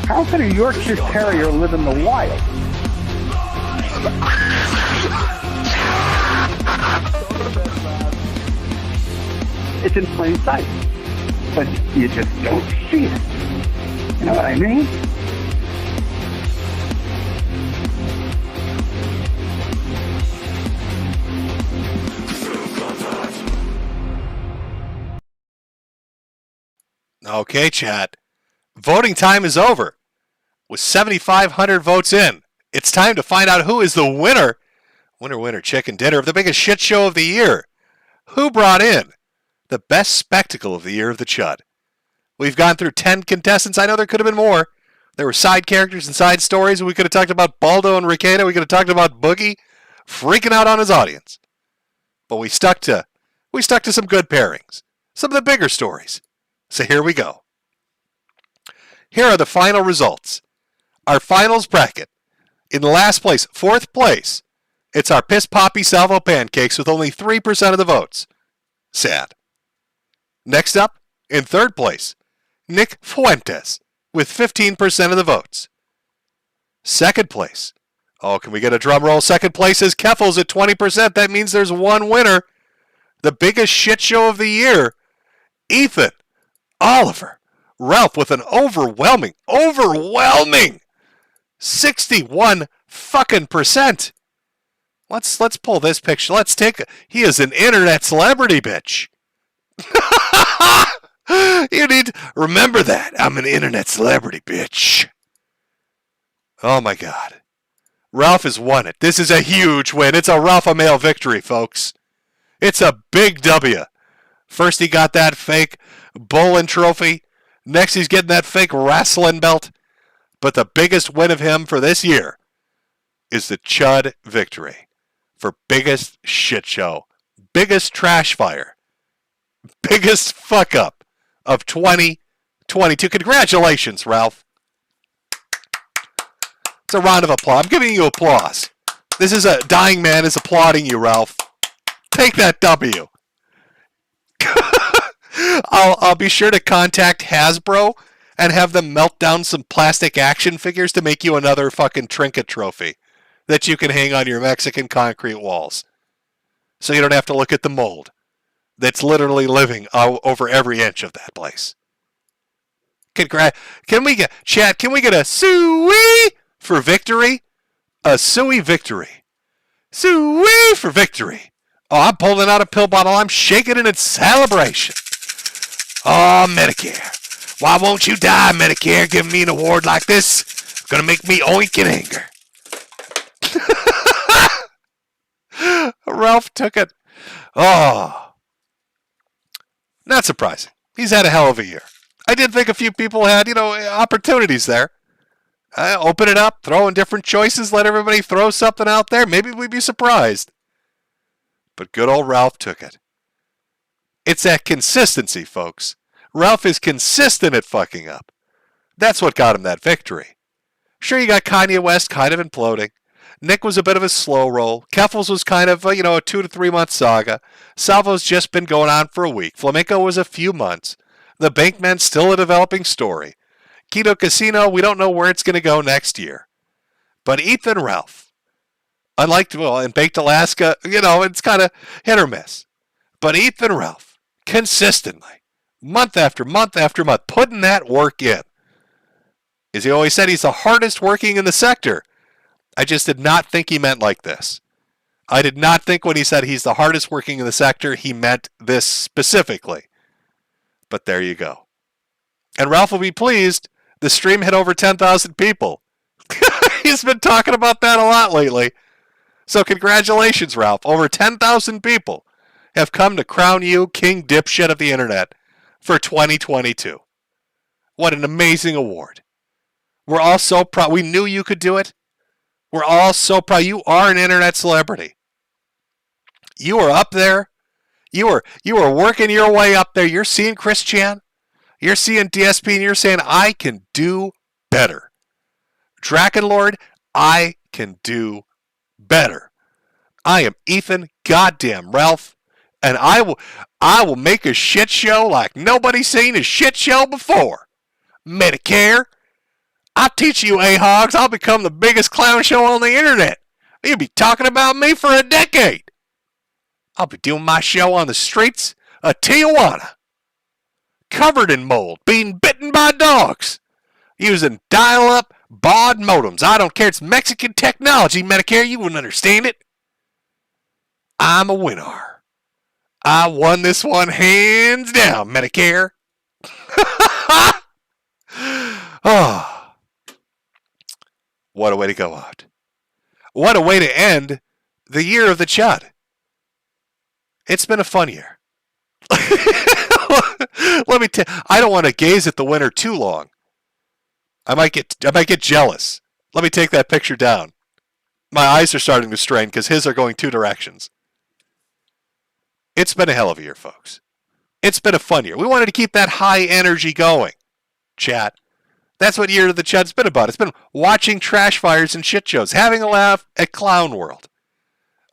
How can a Yorkshire Terrier live in the wild? It's in plain sight, but you just don't see it. You know what I mean? Okay, chat. Voting time is over. With 7,500 votes in, it's time to find out who is the winner. Winner, chicken dinner of the biggest shit show of the year. Who brought in the best spectacle of the year of the Chud? We've gone through 10 contestants. I know there could have been more. There were side characters and side stories. We could have talked about Baldo and Ricada. We could have talked about Boogie freaking out on his audience. But we stuck to some good pairings. Some of the bigger stories. So here we go. Here are the final results. Our finals bracket. In last place, fourth place, it's our Piss Poppy Salvo Pancakes with only 3% of the votes. Sad. Next up, in third place, Nick Fuentes with 15% of the votes. Second place. Oh, can we get a drum roll? Second place is Keffels at 20%. That means there's one winner. The biggest shit show of the year. Ethan, Oliver, Ralph with an overwhelming 61 fucking percent. Let's pull this picture. He is an internet celebrity, bitch. You need to remember that. I'm an internet celebrity, bitch. Oh my God. Ralph has won it. This is a huge win. It's a Ralph Amail victory, folks. It's a big W. First he got that fake bowling trophy. Next he's getting that fake wrestling belt. But the biggest win of him for this year is the Chud victory for biggest shit show, biggest trash fire, biggest fuck up of 2022. Congratulations, Ralph. It's a round of applause. I'm giving you applause. This is a dying man is applauding you, Ralph. Take that W. I'll be sure to contact Hasbro and have them melt down some plastic action figures to make you another fucking trinket trophy that you can hang on your Mexican concrete walls. So you don't have to look at the mold that's literally living over every inch of that place. Can we get a suey for victory? A suey victory. Suey for victory. Oh, I'm pulling out a pill bottle. I'm shaking it in celebration. Oh, Medicare. Why won't you die, Medicare? Giving me an award like this. Gonna make me oink in anger. Ralph took it. Oh. Not surprising. He's had a hell of a year. I did think a few people had, opportunities there. Open it up, throw in different choices, let everybody throw something out there. Maybe we'd be surprised. But good old Ralph took it. It's that consistency, folks. Ralph is consistent at fucking up. That's what got him that victory. Sure, you got Kanye West kind of imploding. Nick was a bit of a slow roll. Keffels was kind of, a 2 to 3 month saga. Salvo's just been going on for a week. Flamenco was a few months. The Bankman's still a developing story. Keto Casino, we don't know where it's going to go next year. But Ethan Ralph, unlike, in Baked Alaska, it's kind of hit or miss. But Ethan Ralph, consistently, month after month after month, putting that work in. As he always said, he's the hardest working in the sector. I just did not think he meant like this. I did not think when he said he's the hardest working in the sector, he meant this specifically. But there you go. And Ralph will be pleased. The stream hit over 10,000 people. He's been talking about that a lot lately. So congratulations, Ralph. Over 10,000 people have come to crown you King Dipshit of the Internet for 2022. What an amazing award. We're all so proud. We knew you could do it. We're all so proud. You are an internet celebrity. You are up there. You are working your way up there. You're seeing Chris Chan. You're seeing DSP, and you're saying, I can do better. Drakenlord, I can do better. I am Ethan goddamn Ralph, and I will make a shit show like nobody's seen a shit show before. Medicare. I'll teach you A-hogs. I'll become the biggest clown show on the internet. You'll be talking about me for a decade. I'll be doing my show on the streets of Tijuana, covered in mold, being bitten by dogs, using dial-up baud modems. I don't care. It's Mexican technology, Medicare. You wouldn't understand it. I'm a winner. I won this one hands down, Medicare. Oh, what a way to go out. What a way to end the year of the Chud. It's been a fun year. Let me tell I don't want to gaze at the winner too long. I might get jealous. Let me take that picture down. My eyes are starting to strain because his are going two directions. It's been a hell of a year, folks. It's been a fun year. We wanted to keep that high energy going. Chat. That's what Year of the Chud's been about. It's been watching trash fires and shit shows, having a laugh at Clown World.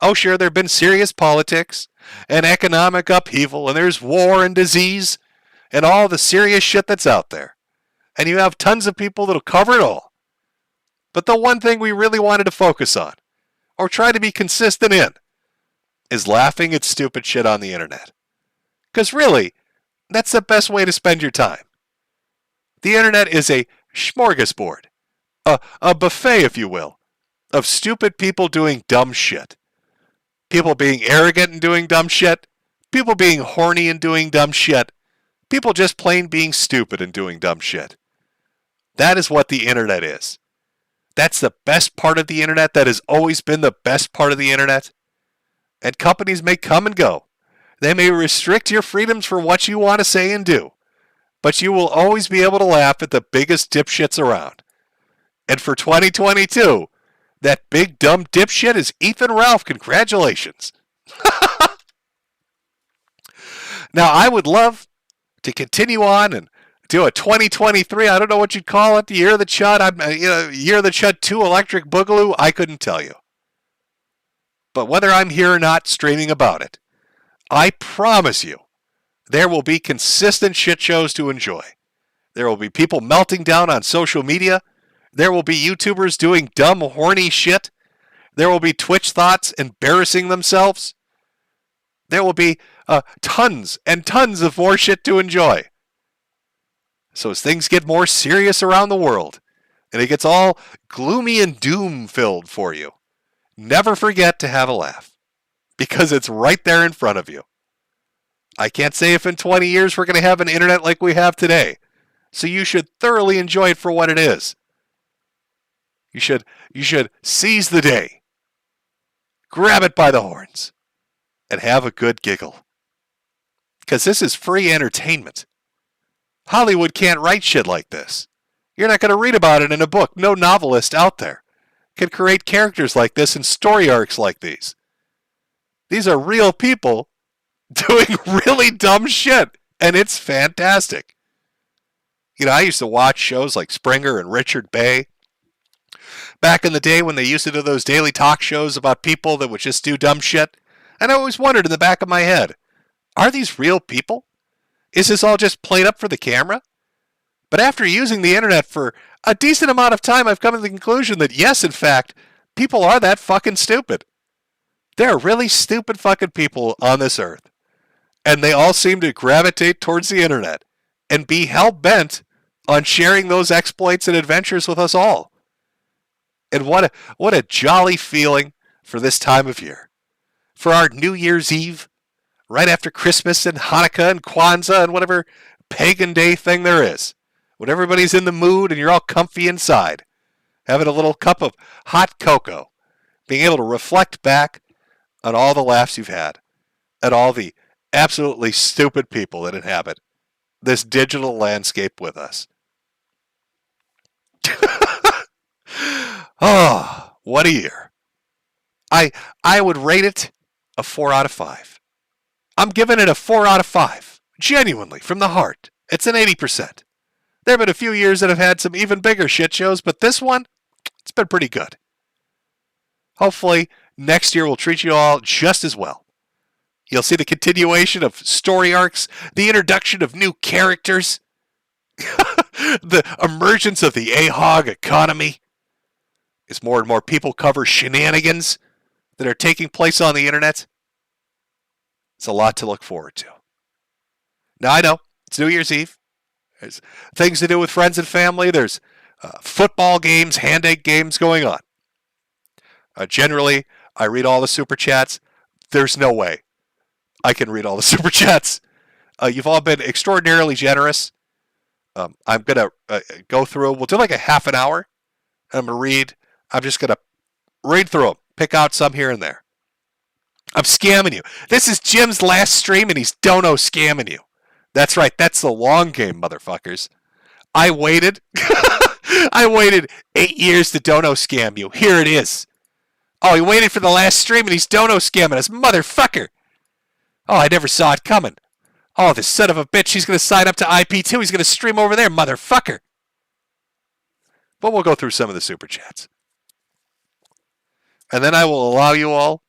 Oh, sure, there have been serious politics and economic upheaval, and there's war and disease and all the serious shit that's out there. And you have tons of people that'll cover it all. But the one thing we really wanted to focus on, or try to be consistent in, is laughing at stupid shit on the internet. Because really, that's the best way to spend your time. The internet is a smorgasbord, a buffet, if you will, of stupid people doing dumb shit. People being arrogant and doing dumb shit. People being horny and doing dumb shit. People just plain being stupid and doing dumb shit. That is what the internet is. That's the best part of the internet. That has always been the best part of the internet. And companies may come and go. They may restrict your freedoms for what you want to say and do. But you will always be able to laugh at the biggest dipshits around. And for 2022, that big dumb dipshit is Ethan Ralph. Congratulations. Now, I would love to continue on and do a 2023, I don't know what you'd call it, the Year of the Chud, Year of the Chud 2 Electric Boogaloo, I couldn't tell you. But whether I'm here or not streaming about it, I promise you, there will be consistent shit shows to enjoy. There will be people melting down on social media. There will be YouTubers doing dumb, horny shit. There will be Twitch thoughts embarrassing themselves. There will be tons and tons of more shit to enjoy. So as things get more serious around the world, and it gets all gloomy and doom-filled for you, never forget to have a laugh, because it's right there in front of you. I can't say if in 20 years we're going to have an internet like we have today, so you should thoroughly enjoy it for what it is. You should seize the day, grab it by the horns, and have a good giggle. Because this is free entertainment. Hollywood can't write shit like this. You're not going to read about it in a book. No novelist out there can create characters like this and story arcs like these. These are real people doing really dumb shit, and it's fantastic. You know, I used to watch shows like Springer and Richard Bay back in the day when they used to do those daily talk shows about people that would just do dumb shit. And I always wondered in the back of my head, are these real people? Is this all just played up for the camera? But after using the internet for a decent amount of time, I've come to the conclusion that yes, in fact, people are that fucking stupid. There are really stupid fucking people on this earth. And they all seem to gravitate towards the internet and be hell-bent on sharing those exploits and adventures with us all. And what a jolly feeling for this time of year. For our New Year's Eve, right after Christmas and Hanukkah and Kwanzaa and whatever pagan day thing there is. When everybody's in the mood and you're all comfy inside, having a little cup of hot cocoa, being able to reflect back on all the laughs you've had, at all the absolutely stupid people that inhabit this digital landscape with us. Oh, what a year. I would rate it a 4 out of 5. I'm giving it a 4 out of 5. Genuinely, from the heart. It's an 80%. There have been a few years that have had some even bigger shit shows, but this one, it's been pretty good. Hopefully, next year will treat you all just as well. You'll see the continuation of story arcs, the introduction of new characters, the emergence of the AHOG economy, as more and more people cover shenanigans that are taking place on the internet. It's a lot to look forward to. Now, I know, it's New Year's Eve. There's things to do with friends and family. There's football games, hand-egg games going on. Generally, I read all the super chats. There's no way I can read all the super chats. You've all been extraordinarily generous I'm going to go through. We'll do like a half an hour. I'm going to read. I'm just going to read through them. Pick out some here and there. I'm scamming you. This is Jim's last stream, and he's dono scamming you. That's right. That's the long game, motherfuckers. I waited. I waited 8 years to dono scam you. Here it is. Oh, he waited for the last stream, and he's dono scamming us. Motherfucker. Oh, I never saw it coming. Oh, this son of a bitch. He's going to sign up to IP2. He's going to stream over there, motherfucker. But we'll go through some of the super chats. And then I will allow you all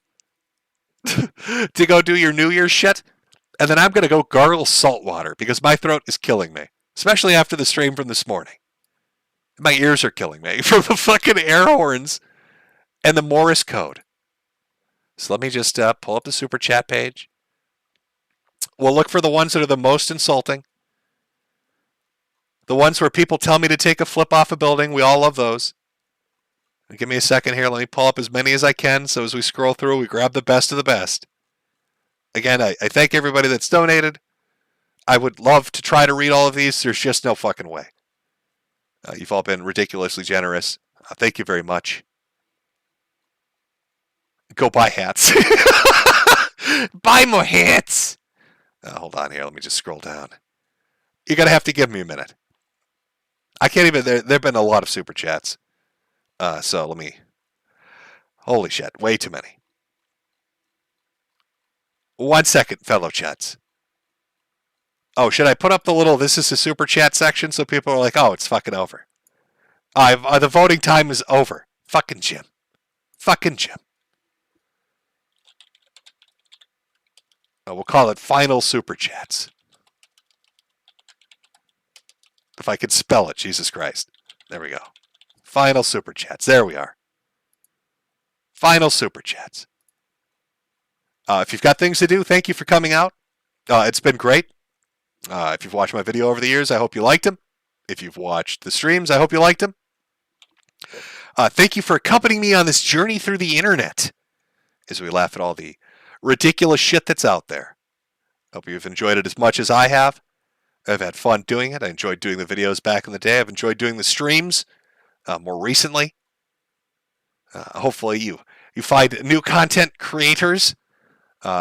to go do your New Year's shit. And then I'm going to go gargle salt water because my throat is killing me. Especially after the stream from this morning. My ears are killing me from the fucking air horns and the Morse code. So let me just pull up the super chat page. We'll look for the ones that are the most insulting. The ones where people tell me to take a flip off a building. We all love those. Give me a second here. Let me pull up as many as I can. So as we scroll through, we grab the best of the best. Again, I thank everybody that's donated. I would love to try to read all of these. There's just no fucking way. You've all been ridiculously generous. Thank you very much. Go buy hats. Buy more hats. Hold on here. Let me just scroll down. You're going to have to give me a minute. I can't even... There have been a lot of super chats. So let me... Holy shit. Way too many. 1 second, fellow chats. Oh, should I put up the little this is a super chat section so people are like, oh, it's fucking over. The voting time is over. Fucking Jim. Fucking Jim. We'll call it final super chats. If I could spell it, Jesus Christ. There we go. Final super chats. There we are. Final super chats. If you've got things to do, thank you for coming out. It's been great. If you've watched my video over the years, I hope you liked them. If you've watched the streams, I hope you liked them. Thank you for accompanying me on this journey through the internet as we laugh at all the ridiculous shit that's out there. Hope you've enjoyed it as much as I have. I've had fun doing it. I enjoyed doing the videos back in the day. I've enjoyed doing the streams more recently. Hopefully you find new content creators.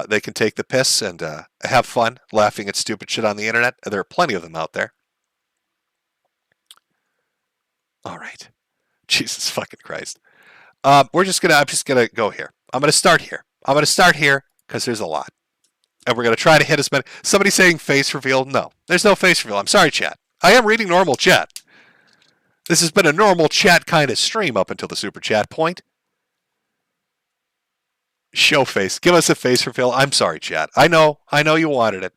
They can take the piss and have fun laughing at stupid shit on the internet. There are plenty of them out there. All right. Jesus fucking Christ. I'm just gonna go here. I'm gonna start here because there's a lot. And we're gonna try to hit as many. Somebody saying face reveal? No. There's no face reveal. I'm sorry, chat. I am reading normal chat. This has been a normal chat kind of stream up until the super chat point. Show face. Give us a face reveal. I'm sorry, chat. I know you wanted it.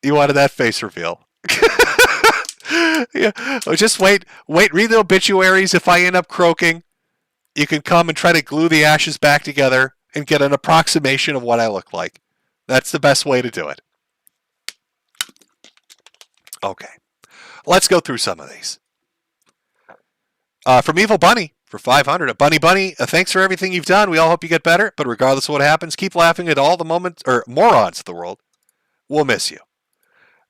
You wanted that face reveal. Yeah. Oh, just wait. Read the obituaries. If I end up croaking, you can come and try to glue the ashes back together and get an approximation of what I look like. That's the best way to do it. Okay. Let's go through some of these. From Evil Bunny for 500. Bunny, thanks for everything you've done. We all hope you get better, but regardless of what happens, keep laughing at all the morons of the world. We'll miss you.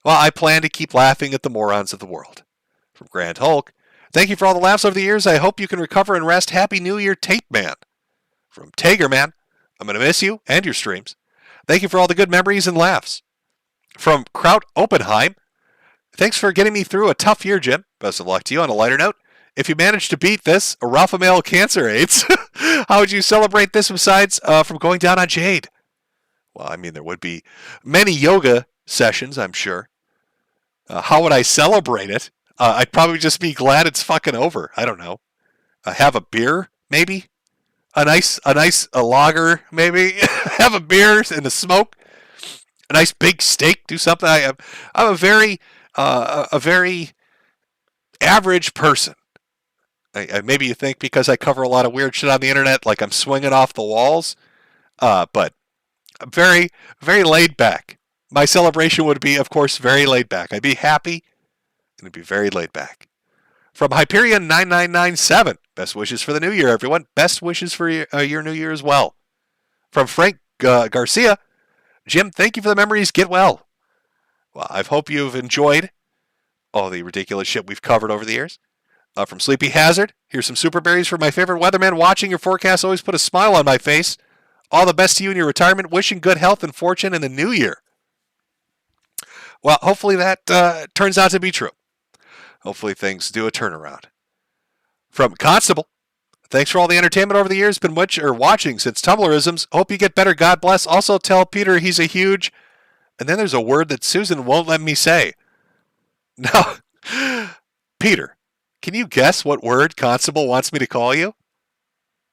Well, I plan to keep laughing at the morons of the world. From Grand Hulk, thank you for all the laughs over the years. I hope you can recover and rest. Happy New Year, Tape Man. From Tagerman, I'm going to miss you and your streams. Thank you for all the good memories and laughs. From Kraut Oppenheim, thanks for getting me through a tough year, Jim. Best of luck to you. On a lighter note, if you manage to beat this, a Ralph Male cancer AIDS, how would you celebrate this besides from going down on Jade? Well, I mean, there would be many yoga sessions, I'm sure. How would I celebrate it? I'd probably just be glad it's fucking over. I don't know. Have a beer, maybe? A nice lager, maybe? Have a beer and a smoke? A nice big steak? Do something? I'm a very average person. Maybe you think because I cover a lot of weird shit on the internet, like I'm swinging off the walls. But I'm very, very laid back. My celebration would be, of course, very laid back. I'd be happy, and it'd be very laid back. From Hyperion 9997, best wishes for the new year, everyone. Best wishes for your new year as well. From Frank Garcia, Jim, thank you for the memories. Get well. Well, I hope you've enjoyed all the ridiculous shit we've covered over the years. From Sleepy Hazard, here's some super berries for my favorite weatherman. Watching your forecast always put a smile on my face. All the best to you in your retirement. Wishing good health and fortune in the new year. Well, hopefully that turns out to be true. Hopefully things do a turnaround. From Constable, thanks for all the entertainment over the years. Been watching since Tumblrisms. Hope you get better. God bless. Also tell Peter he's a huge... And then there's a word that Susan won't let me say. No. Peter, can you guess what word Constable wants me to call you?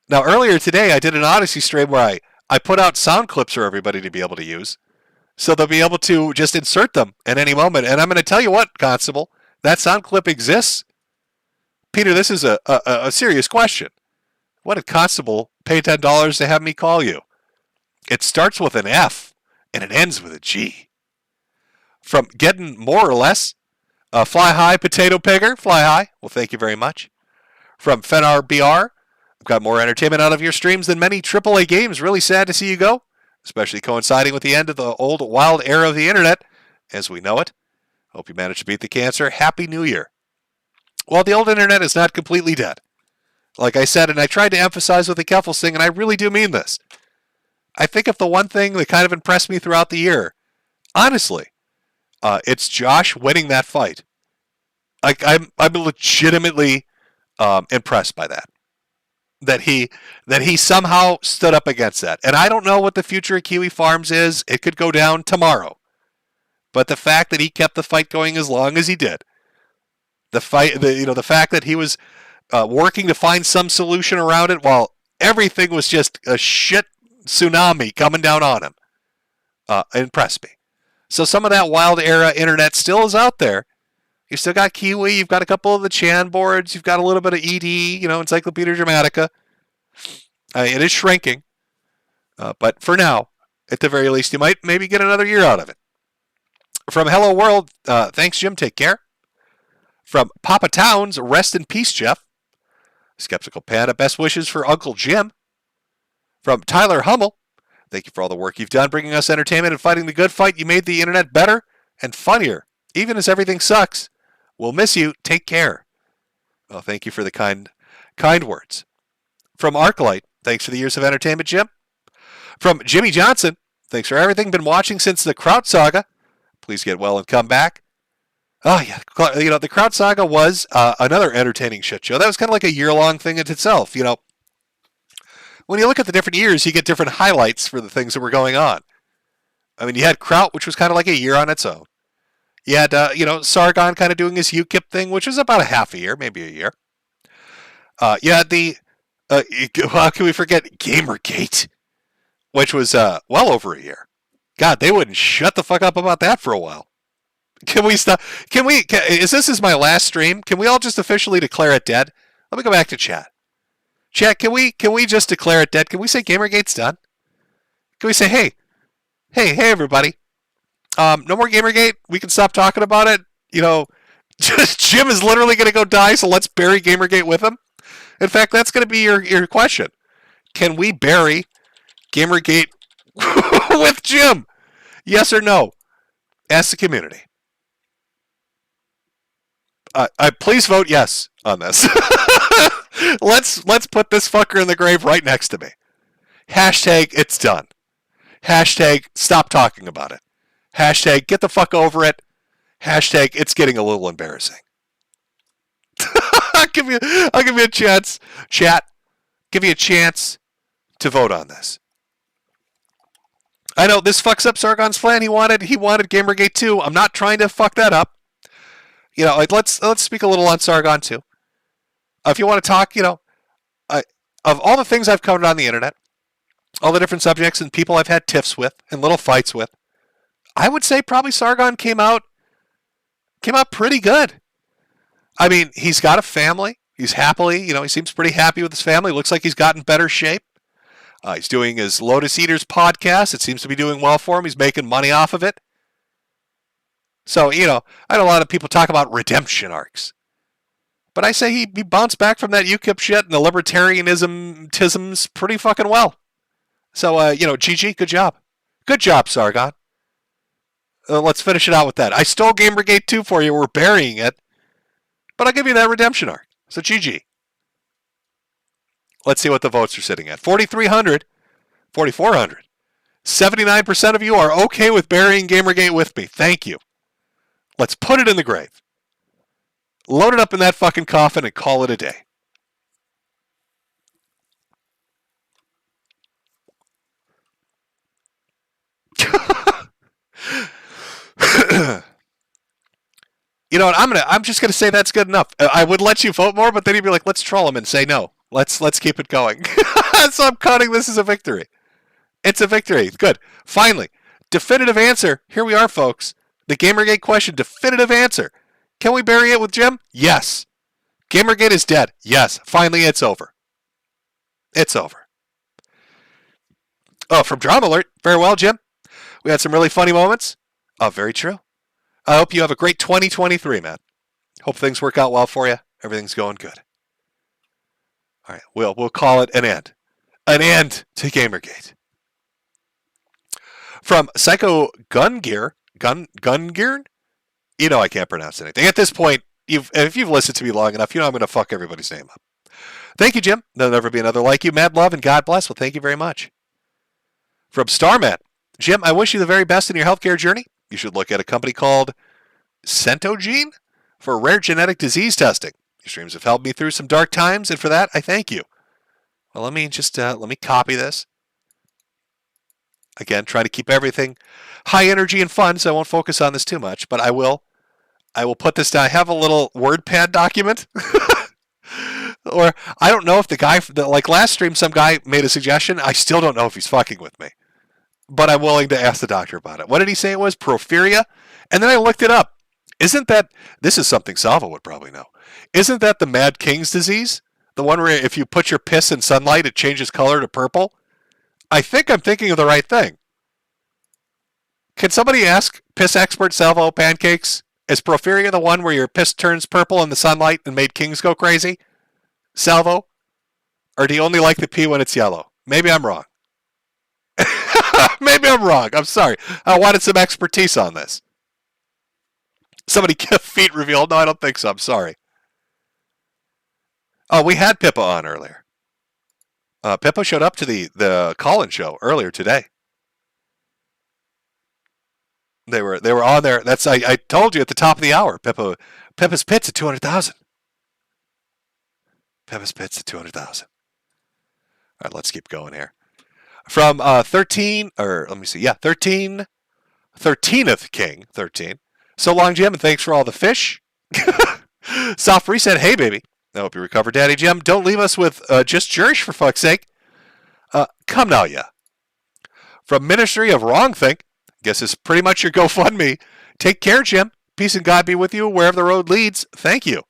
Now, earlier today, I did an Odyssey stream where I put out sound clips for everybody to be able to use. So they'll be able to just insert them at any moment. And I'm going to tell you what, Constable, that sound clip exists. Peter, this is a serious question. What did Constable pay $10 to have me call you? It starts with an F, and it ends with a G. From Getting More or Less, Fly High Potato Pigger, Fly High. Well, thank you very much. From Fenar BR, I've got more entertainment out of your streams than many AAA games. Really sad to see you go, especially coinciding with the end of the old wild era of the internet as we know it. Hope you managed to beat the cancer. Happy New Year. Well, the old internet is not completely dead. Like I said, and I tried to emphasize with the Keffels thing, and I really do mean this. I think if the one thing that kind of impressed me throughout the year, honestly, it's Josh winning that fight. I'm legitimately impressed by that. That he somehow stood up against that. And I don't know what the future of Kiwi Farms is. It could go down tomorrow. But the fact that he kept the fight going as long as he did, the fact that he was working to find some solution around it while everything was just a shit tsunami coming down on him, impressed me. So some of that wild era internet still is out there. You've still got Kiwi, you've got a couple of the Chan boards, you've got a little bit of ED, Encyclopedia Dramatica. It is shrinking, but for now, at the very least, you might maybe get another year out of it. From Hello World, thanks Jim, take care. From Papa Towns, rest in peace, Jeff. Skeptical Panda, best wishes for Uncle Jim. From Tyler Hummel, thank you for all the work you've done bringing us entertainment and fighting the good fight. You made the internet better and funnier, even as everything sucks. We'll miss you. Take care. Well, thank you for the kind words. From Arclight, thanks for the years of entertainment, Jim. From Jimmy Johnson, thanks for everything. Been watching since the Kraut Saga. Please get well and come back. Oh, yeah. The Kraut Saga was another entertaining shit show. That was kind of like a year-long thing in itself. When you look at the different years, you get different highlights for the things that were going on. I mean, you had Kraut, which was kind of like a year on its own. You had, Sargon kind of doing his UKIP thing, which was about a half a year, maybe a year. You had how can we forget Gamergate, which was well over a year. God, they wouldn't shut the fuck up about that for a while. Can we stop? This is my last stream? Can we all just officially declare it dead? Let me go back to chat. Chat, can we just declare it dead? Can we say Gamergate's done? Can we say, hey everybody, no more Gamergate. We can stop talking about it. Just Jim is literally going to go die, so let's bury Gamergate with him. In fact, that's going to be your question. Can we bury Gamergate with Jim? Yes or no? Ask the community. Please vote yes on this. Let's put this fucker in the grave right next to me. Hashtag it's done. Hashtag stop talking about it. Hashtag get the fuck over it. Hashtag it's getting a little embarrassing. I'll give you a chance, chat. Give you a chance to vote on this. I know this fucks up Sargon's plan. He wanted Gamergate 2. I'm not trying to fuck that up. Let's speak a little on Sargon too. If you want to talk, of all the things I've covered on the internet, all the different subjects and people I've had tiffs with and little fights with, I would say probably Sargon came out pretty good. I mean, he's got a family. He's happily, he seems pretty happy with his family. Looks like he's gotten better shape. He's doing his Lotus Eaters podcast. It seems to be doing well for him. He's making money off of it. So, I had a lot of people talk about redemption arcs. But I say he bounced back from that UKIP shit and the libertarianism-tisms pretty fucking well. So, GG, good job. Good job, Sargon. Let's finish it out with that. I stole Gamergate 2 for you. We're burying it. But I'll give you that redemption arc. So GG. Let's see what the votes are sitting at. 4,300. 4,400. 79% of you are okay with burying Gamergate with me. Thank you. Let's put it in the grave. Load it up in that fucking coffin and call it a day. You know what? I'm just gonna say that's good enough. I would let you vote more, but then you'd be like, let's troll him and say no. Let's keep it going. So I'm counting this as a victory. It's a victory. Good. Finally, definitive answer. Here we are, folks. The Gamergate question, definitive answer. Can we bury it with Jim? Yes. Gamergate is dead. Yes. Finally, it's over. It's over. Oh, from Drama Alert. Very well, Jim. We had some really funny moments. Oh, very true. I hope you have a great 2023, man. Hope things work out well for you. Everything's going good. All right, we'll call it an end. An end to Gamergate. From Psycho Gungear, Gungear? You know I can't pronounce anything. At this point, if you've listened to me long enough, you know I'm going to fuck everybody's name up. Thank you, Jim. There'll never be another like you. Mad love and God bless. Well, thank you very much. From Starman, Jim, I wish you the very best in your healthcare journey. You should look at a company called Centogene for rare genetic disease testing. Your streams have helped me through some dark times, and for that, I thank you. Well, let me copy this. Again, trying to keep everything high energy and fun, so I won't focus on this too much, but I will put this down. I have a little WordPad document. Or I don't know if the guy, like last stream, some guy made a suggestion. I still don't know if he's fucking with me. But I'm willing to ask the doctor about it. What did he say it was? Porphyria? And then I looked it up. Isn't that, this is something Salvo would probably know. Isn't that the Mad King's disease? The one where if you put your piss in sunlight, it changes color to purple? I think I'm thinking of the right thing. Can somebody ask piss expert Salvo Pancakes? Is porphyria the one where your piss turns purple in the sunlight and made kings go crazy? Salvo? Or do you only like the pee when it's yellow? Maybe I'm wrong. Maybe I'm wrong. I'm sorry. I wanted some expertise on this. Somebody get feet revealed. No, I don't think so. I'm sorry. Oh, we had Pippa on earlier. Pippa showed up to the call-in show earlier today. They were on there. That's I told you at the top of the hour. Pippa's Pits at 200,000. Pippa's Pits at 200,000. All right, let's keep going here. From 13th King, 13. So long, Jim, and thanks for all the fish. Soft Reset, hey, baby. I hope you recover, Daddy Jim. Don't leave us with just Jerish, for fuck's sake. Come now, yeah. From Ministry of Wrong Think, guess it's pretty much your GoFundMe. Take care, Jim. Peace and God be with you wherever the road leads. Thank you.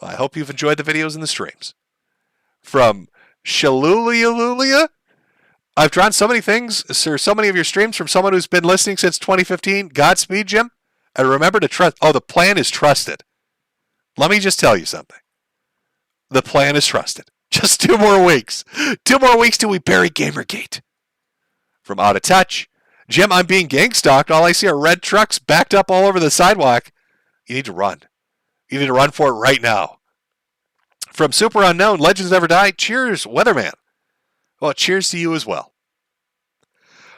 Well, I hope you've enjoyed the videos and the streams. From Shalulia, I've drawn so many things, sir, so many of your streams from someone who's been listening since 2015. Godspeed, Jim. And remember to trust. Oh, the plan is trusted. Let me just tell you something. The plan is trusted. Just 2 more weeks. 2 more weeks till we bury Gamergate. From Out of Touch. Jim, I'm being gang stalked. All I see are red trucks backed up all over the sidewalk. You need to run. You need to run for it right now. From Super Unknown, Legends Never Die. Cheers, Weatherman. Well, cheers to you as well.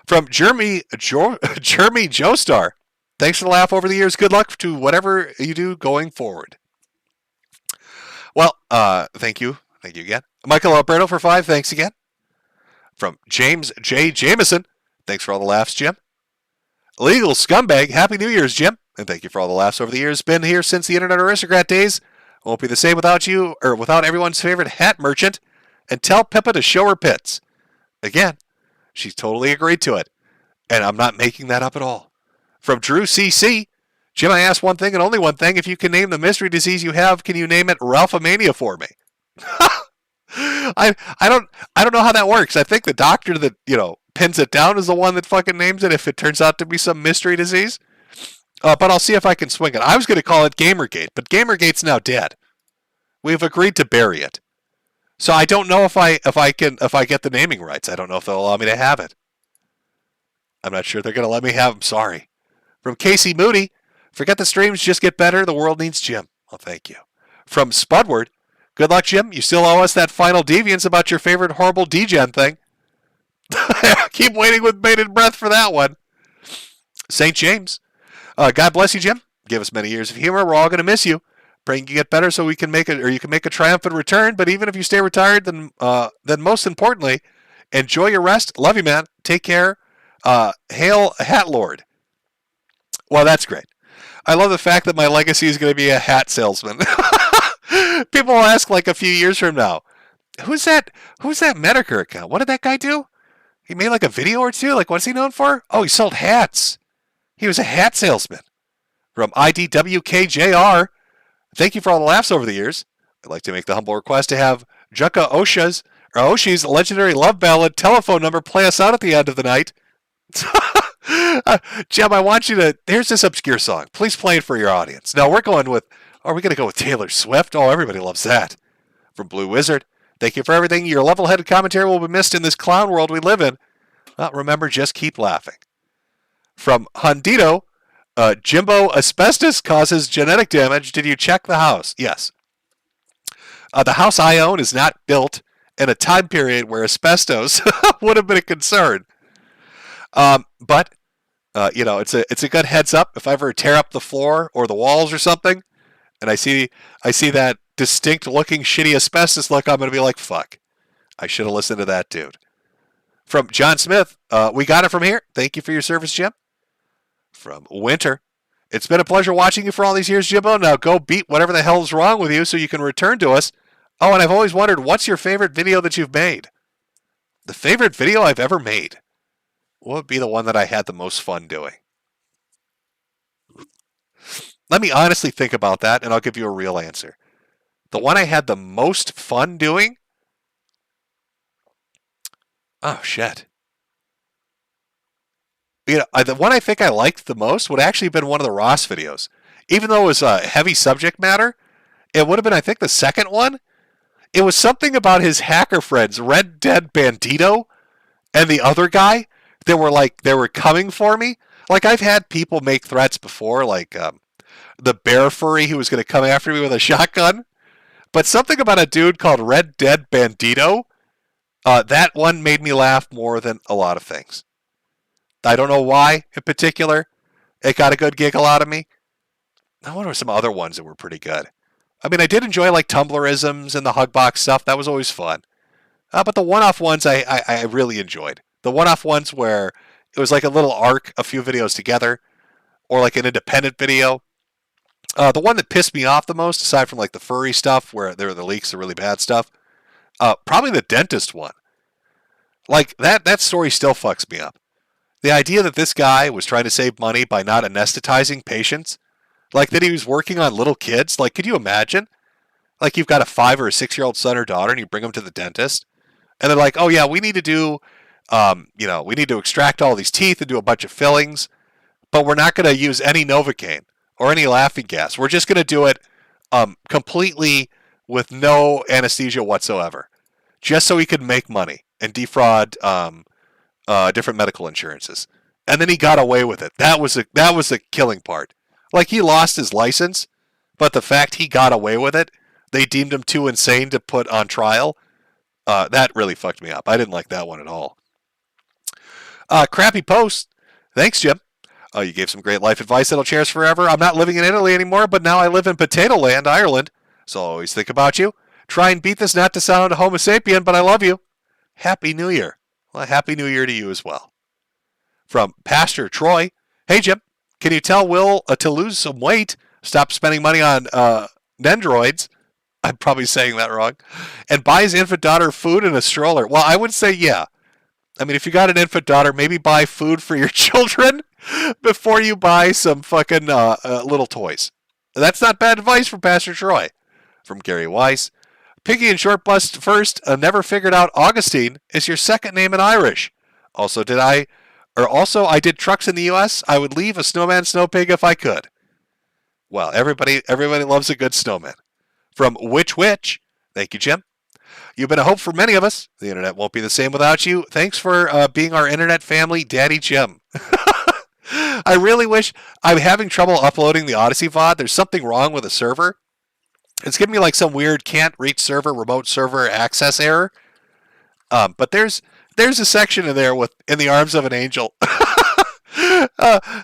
From Jeremy Joestar. Thanks for the laugh over the years. Good luck to whatever you do going forward. Well, thank you. Thank you again. Michael Alberto for 5. Thanks again. From James J. Jameson. Thanks for all the laughs, Jim. Legal Scumbag. Happy New Year's, Jim. And thank you for all the laughs over the years. Been here since the Internet Aristocrat days. Won't be the same without you, or without everyone's favorite hat merchant. And tell Pippa to show her pits. Again, she's totally agreed to it. And I'm not making that up at all. From Drew CC. Jim, I asked one thing and only one thing. If you can name the mystery disease you have, can you name it Ralphomania for me? I don't know how that works. I think the doctor that, pins it down is the one that fucking names it if it turns out to be some mystery disease. But I'll see if I can swing it. I was going to call it Gamergate, but Gamergate's now dead. We've agreed to bury it. So I don't know if I get the naming rights. I don't know if they'll allow me to have it. I'm not sure they're going to let me have them. Sorry. From Casey Moody, forget the streams, just get better. The world needs Jim. Well, thank you. From Spudward, good luck, Jim. You still owe us that final deviance about your favorite horrible degen thing. Keep waiting with bated breath for that one. St. James, God bless you, Jim. Give us many years of humor. We're all going to miss you. Praying you get better so we can make it, or you can make a triumphant return. But even if you stay retired, then most importantly, enjoy your rest. Love you, man. Take care. Hail Hat Lord. Well, that's great. I love the fact that my legacy is going to be a hat salesman. People will ask like a few years from now, who's that Metokur account? What did that guy do? He made like a video or two. Like, what's he known for? Oh, he sold hats. He was a hat salesman. From IDWKJR, thank you for all the laughs over the years. I'd like to make the humble request to have Junka Oshi's legendary love ballad telephone number play us out at the end of the night. Jim, I want you to, here's this obscure song. Please play it for your audience. No, are we going to go with Taylor Swift? Oh, everybody loves that. From Blue Wizard, thank you for everything. Your level-headed commentary will be missed in this clown world we live in. Remember, just keep laughing. From Hundito, Jimbo, asbestos causes genetic damage. Did you check the house? Yes. The house I own is not built in a time period where asbestos would have been a concern. But it's a good heads up. If I ever tear up the floor or the walls or something, and I see that distinct looking shitty asbestos look, I'm going to be like, fuck. I should have listened to that dude. From John Smith, we got it from here. Thank you for your service, Jim. From Winter, it's been a pleasure watching you for all these years, Jimbo. Now go beat whatever the hell is wrong with you so you can return to us. Oh, and I've always wondered, what's your favorite video that you've made? The favorite video I've ever made? What would be the one that I had the most fun doing? Let me honestly think about that, and I'll give you a real answer. The one I had the most fun doing? Oh, shit. The one I think I liked the most would actually have been one of the Ross videos. Even though it was a heavy subject matter, it would have been, I think, the second one. It was something about his hacker friends, Red Dead Bandito, and the other guy. They were coming for me. Like, I've had people make threats before, like the bear furry who was going to come after me with a shotgun. But something about a dude called Red Dead Bandito, that one made me laugh more than a lot of things. I don't know why in particular. It got a good giggle out of me. I wonder some other ones that were pretty good. I mean, I did enjoy like Tumblrisms and the Hugbox stuff. That was always fun. But the one-off ones I really enjoyed. The one-off ones where it was like a little arc, a few videos together, or like an independent video. The one that pissed me off the most, aside from like the furry stuff where there were the leaks, the really bad stuff, probably the dentist one. Like that story still fucks me up. The idea that this guy was trying to save money by not anesthetizing patients, like that he was working on little kids. Like, could you imagine? Like, you've got a 5 or a 6-year-old son or daughter, and you bring them to the dentist, and they're like, "Oh yeah, we need to do, we need to extract all these teeth and do a bunch of fillings, but we're not going to use any Novocaine or any laughing gas. We're just going to do it completely with no anesthesia whatsoever, just so he could make money and defraud different medical insurances." And then he got away with it. That was the killing part. Like, he lost his license, but the fact he got away with it, they deemed him too insane to put on trial. That really fucked me up. I didn't like that one at all. Crappy post. Thanks, Jim. You gave some great life advice that'll cherish forever. I'm not living in Italy anymore, but now I live in Potato Land, Ireland. So I'll always think about you. Try and beat this, not to sound homo sapien, but I love you. Happy New Year. Well, Happy New Year to you as well. From Pastor Troy. Hey, Jim. Can you tell Will to lose some weight, stop spending money on Nendroids? I'm probably saying that wrong. And buy his infant daughter food and a stroller. Well, I would say yeah. I mean, if you got an infant daughter, maybe buy food for your children before you buy some fucking little toys. That's not bad advice from Pastor Troy. From Gary Weiss. Piggy and Short Bust first. Never figured out Augustine is your second name in Irish. Also, I did trucks in the U.S. I would leave a snowman snow pig if I could. Well, everybody loves a good snowman. From Witch. Thank you, Jim. You've been a hope for many of us. The internet won't be the same without you. Thanks for being our internet family, Daddy Jim. I really wish. I'm having trouble uploading the Odyssey VOD. There's something wrong with the server. It's giving me like some weird can't reach server, remote server access error. But there's a section in there with In the Arms of an Angel.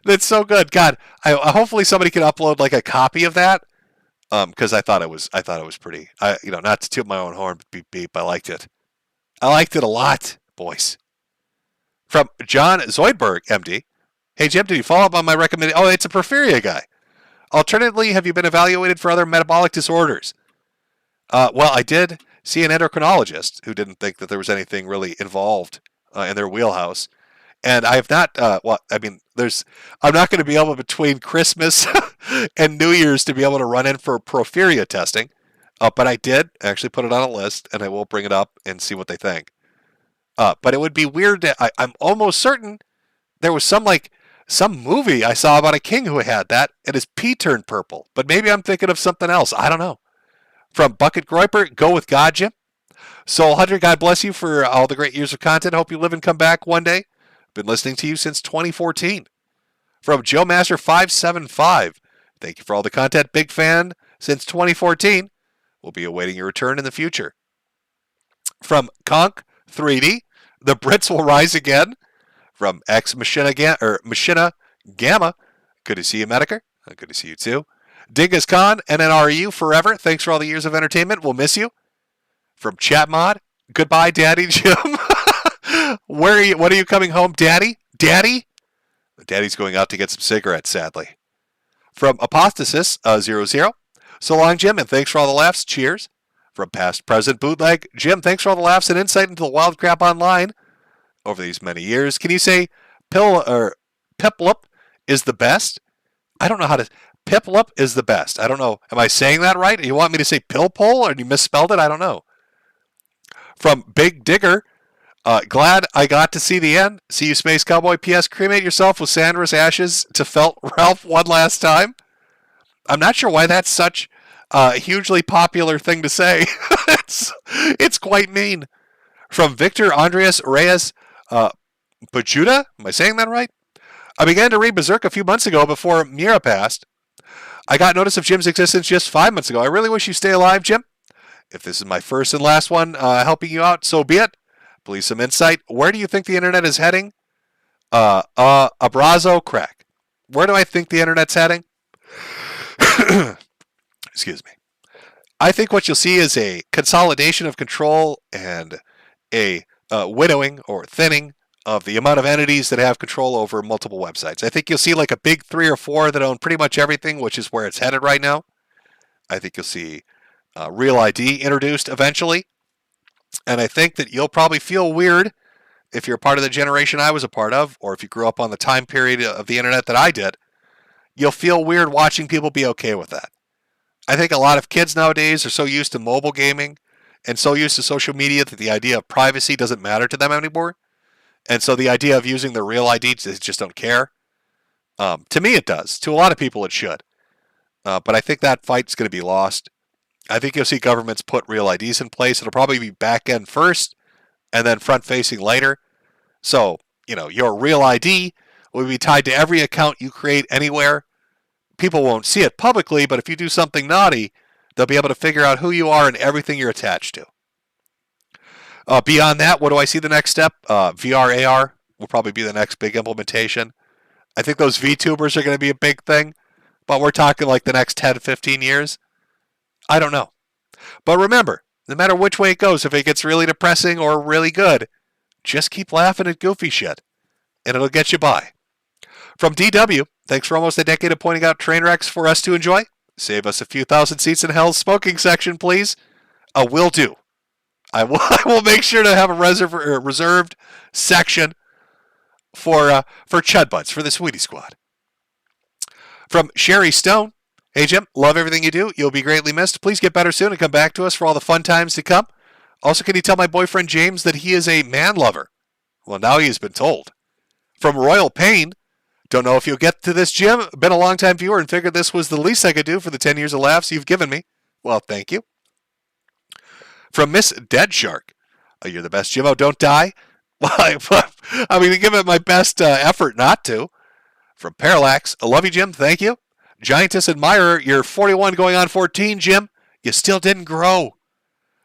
That's so good. God, I hopefully somebody can upload like a copy of that. Because I thought it was pretty. Not to toot my own horn, but beep beep. I liked it. I liked it a lot, boys. From John Zoidberg, MD. Hey Jim, did you follow up on my recommendation? Oh, it's a porphyria guy. Alternatively, have you been evaluated for other metabolic disorders? Well, I did see an endocrinologist who didn't think that there was anything really involved in their wheelhouse. And I have not, I'm not going to be able between Christmas and New Year's to be able to run in for porphyria testing. But I did actually put it on a list, and I will bring it up and see what they think. But it would be weird I'm almost certain there was some movie I saw about a king who had that, and his pee turned purple. But maybe I'm thinking of something else. I don't know. From Bucket Groiper, go with God, Jim. Soul Hunter, God bless you for all the great years of content. Hope you live and come back one day. Been listening to you since 2014. From Joe Master 575, thank you for all the content. Big fan since 2014. We'll be awaiting your return in the future. From Conk 3D, the Brits will rise again. From X Machina Gamma, good to see you, Metokur. Good to see you too. Dingus Khan, NNRU forever. Thanks for all the years of entertainment. We'll miss you. From Chatmod, goodbye, Daddy Jim. Where are you? When are you coming home, Daddy? Daddy? Daddy's going out to get some cigarettes, sadly. From Apostasis 00. So long, Jim, and thanks for all the laughs. Cheers. From Past Present Bootleg, Jim, thanks for all the laughs and insight into the wild crap online over these many years. Can you say Piplup is the best? I don't know how to. Piplup is the best. I don't know. Am I saying that right? You want me to say Pillpole or you misspelled it? I don't know. From Big Digger, glad I got to see the end. See you, Space Cowboy. P.S. Cremate yourself with Sandra's ashes to Felt Ralph one last time. I'm not sure why that's such a hugely popular thing to say. It's quite mean. From Victor Andreas Reyes Pajuda. Am I saying that right? I began to read Berserk a few months ago before Mira passed. I got notice of Jim's existence just 5 months ago. I really wish you stay alive, Jim. If this is my first and last one helping you out, so be it. Please, some insight. Where do you think the internet is heading? Abrazo crack. Where do I think the internet's heading? Excuse me. I think what you'll see is a consolidation of control and a winnowing or thinning of the amount of entities that have control over multiple websites. I think you'll see like a big 3 or 4 that own pretty much everything, which is where it's headed right now. I think you'll see Real ID introduced eventually. And I think that you'll probably feel weird if you're part of the generation I was a part of, or if you grew up on the time period of the internet that I did. You'll feel weird watching people be okay with that. I think a lot of kids nowadays are so used to mobile gaming and so used to social media that the idea of privacy doesn't matter to them anymore. And so the idea of using their real ID, they just don't care. To me, it does. To a lot of people, it should. But I think that fight's going to be lost. I think you'll see governments put real IDs in place. It'll probably be back end first and then front facing later. So, your real ID will be tied to every account you create anywhere. People won't see it publicly, but if you do something naughty, they'll be able to figure out who you are and everything you're attached to. Beyond that, what do I see the next step? VR, AR will probably be the next big implementation. I think those VTubers are going to be a big thing, but we're talking like the next 10 to 15 years. I don't know. But remember, no matter which way it goes, if it gets really depressing or really good, just keep laughing at goofy shit, and it'll get you by. From DW, thanks for almost a decade of pointing out train wrecks for us to enjoy. Save us a few thousand seats in hell's smoking section, please. Will do. I will make sure to have a reserved section for Chud Butts, for the Sweetie Squad. From Sherry Stone, hey Jim, love everything you do. You'll be greatly missed. Please get better soon and come back to us for all the fun times to come. Also, can you tell my boyfriend James that he is a man lover? Well, now he has been told. From Royal Pain, don't know if you'll get to this, Jim. Been a long-time viewer and figured this was the least I could do for the 10 years of laughs you've given me. Well, thank you. From Miss Dead Shark, you're the best, Jimmo. Don't die. Well, I'm going to give it my best effort not to. From Parallax, I love you, Jim. Thank you. Giantess Admirer, you're 41 going on 14, Jim. You still didn't grow.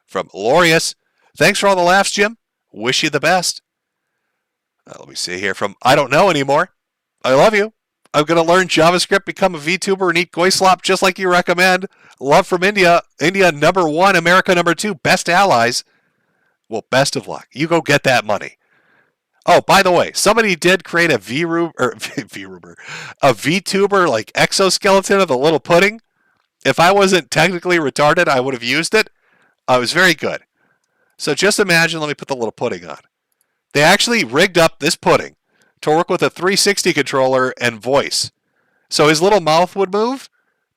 From Lorius, thanks for all the laughs, Jim. Wish you the best. Let me see here. From I don't know anymore. I love you. I'm going to learn JavaScript, become a VTuber, and eat Goyslop just like you recommend. Love from India. India #1, America #2. Best allies. Well, best of luck. You go get that money. Oh, by the way, somebody did create a VTuber like exoskeleton of the little pudding. If I wasn't technically retarded, I would have used it. It was very good. So just imagine, let me put the little pudding on. They actually rigged up this pudding to work with a 360 controller and voice. So his little mouth would move,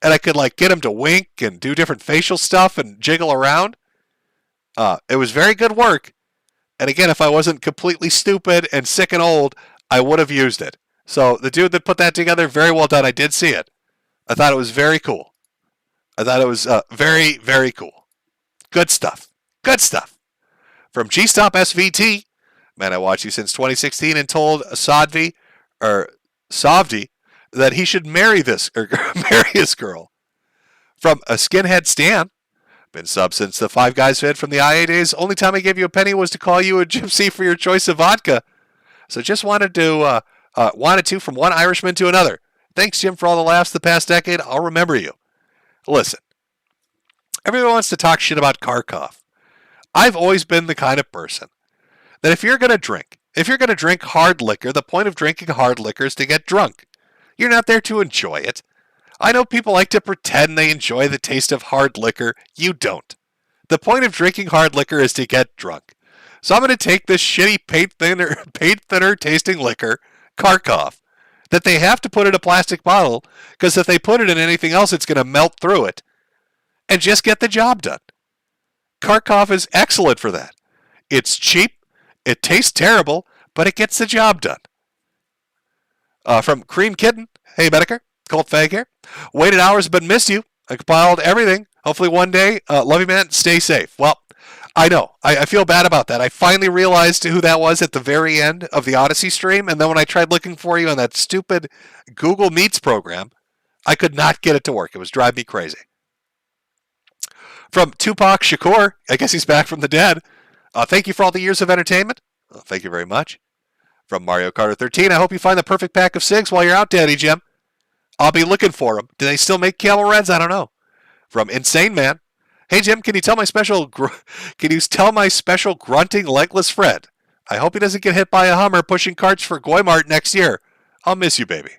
and I could like get him to wink and do different facial stuff and jiggle around. It was very good work. And again, if I wasn't completely stupid and sick and old, I would have used it. So the dude that put that together, very well done. I did see it. I thought it was very cool. I thought it was very, very cool. Good stuff. Good stuff. From G-Stop SVT, man, I watched you since 2016 and told Savdi that he should marry this or marry his girl. From a Skinhead Stan, been sub since the Five Guys vid from the IA days. Only time I gave you a penny was to call you a gypsy for your choice of vodka. So just wanted to from one Irishman to another. Thanks, Jim, for all the laughs the past decade. I'll remember you. Listen, everyone wants to talk shit about Kharkov. I've always been the kind of person that if you're going to drink hard liquor, the point of drinking hard liquor is to get drunk. You're not there to enjoy it. I know people like to pretend they enjoy the taste of hard liquor. You don't. The point of drinking hard liquor is to get drunk. So I'm going to take this shitty paint thinner tasting liquor, Kharkov, that they have to put in a plastic bottle, because if they put it in anything else, it's going to melt through it, and just get the job done. Kharkov is excellent for that. It's cheap, it tastes terrible, but it gets the job done. From Cream Kitten, hey Metokur, Colt Fag here. Waited hours but missed you. I compiled everything. Hopefully one day. Love you, man. Stay safe. Well, I know. I feel bad about that. I finally realized who that was at the very end of the Odyssey stream, and then when I tried looking for you on that stupid Google Meets program, I could not get it to work. It was driving me crazy. From Tupac Shakur, I guess he's back from the dead. Thank you for all the years of entertainment. Thank you very much. From Mario Kart 13, I hope you find the perfect pack of cigs while you're out, Daddy Jim. I'll be looking for them. Do they still make Camel Reds? I don't know. From Insane Man, hey Jim, can you tell my special grunting legless friend? I hope he doesn't get hit by a Hummer pushing carts for Goymart next year. I'll miss you, baby.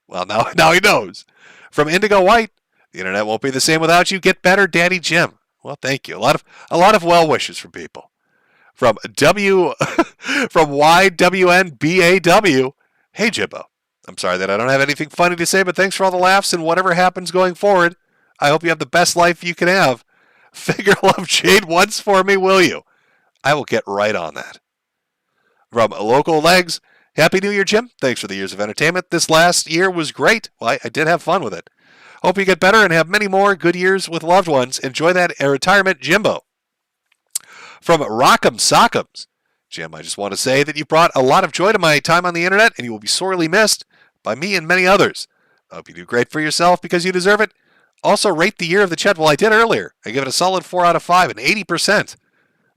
Well, now he knows. From Indigo White, the internet won't be the same without you. Get better, Daddy Jim. Well, thank you. A lot of well wishes from people. From YWNBAW, hey Jimbo. I'm sorry that I don't have anything funny to say, but thanks for all the laughs and whatever happens going forward. I hope you have the best life you can have. Figure love Jade once for me, will you? I will get right on that. From Local Legs, Happy New Year, Jim. Thanks for the years of entertainment. This last year was great. Well, I did have fun with it. Hope you get better and have many more good years with loved ones. Enjoy that retirement, Jimbo. From Rock'em Sock'ems, Jim, I just want to say that you brought a lot of joy to my time on the internet, and you will be sorely missed by me and many others. I hope you do great for yourself because you deserve it. Also, rate the year of the Chet. Well, I did earlier. I give it a solid 4 out of 5 and 80%.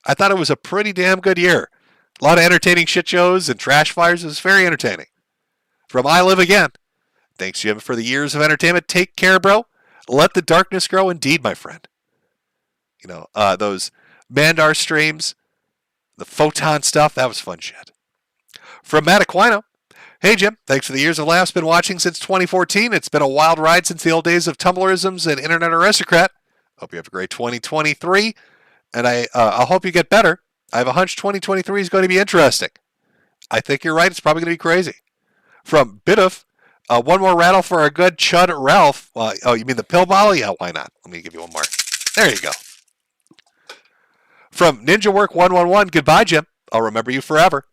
I thought it was a pretty damn good year. A lot of entertaining shit shows and trash fires. It was very entertaining. From I Live Again, thanks, Jim, for the years of entertainment. Take care, bro. Let the darkness grow indeed, my friend. You know, those Mandar streams, the Photon stuff, that was fun shit. From Matt Aquino, hey Jim, thanks for the years of laughs. Been watching since 2014. It's been a wild ride since the old days of Tumblrisms and Internet Aristocrat. Hope you have a great 2023, and I hope you get better. I have a hunch 2023 is going to be interesting. I think you're right. It's probably going to be crazy. From Bidoff, one more rattle for our good Chud Ralph. Oh, you mean the pill bottle? Yeah, why not? Let me give you one more. There you go. From Ninja Work 111, goodbye, Jim. I'll remember you forever.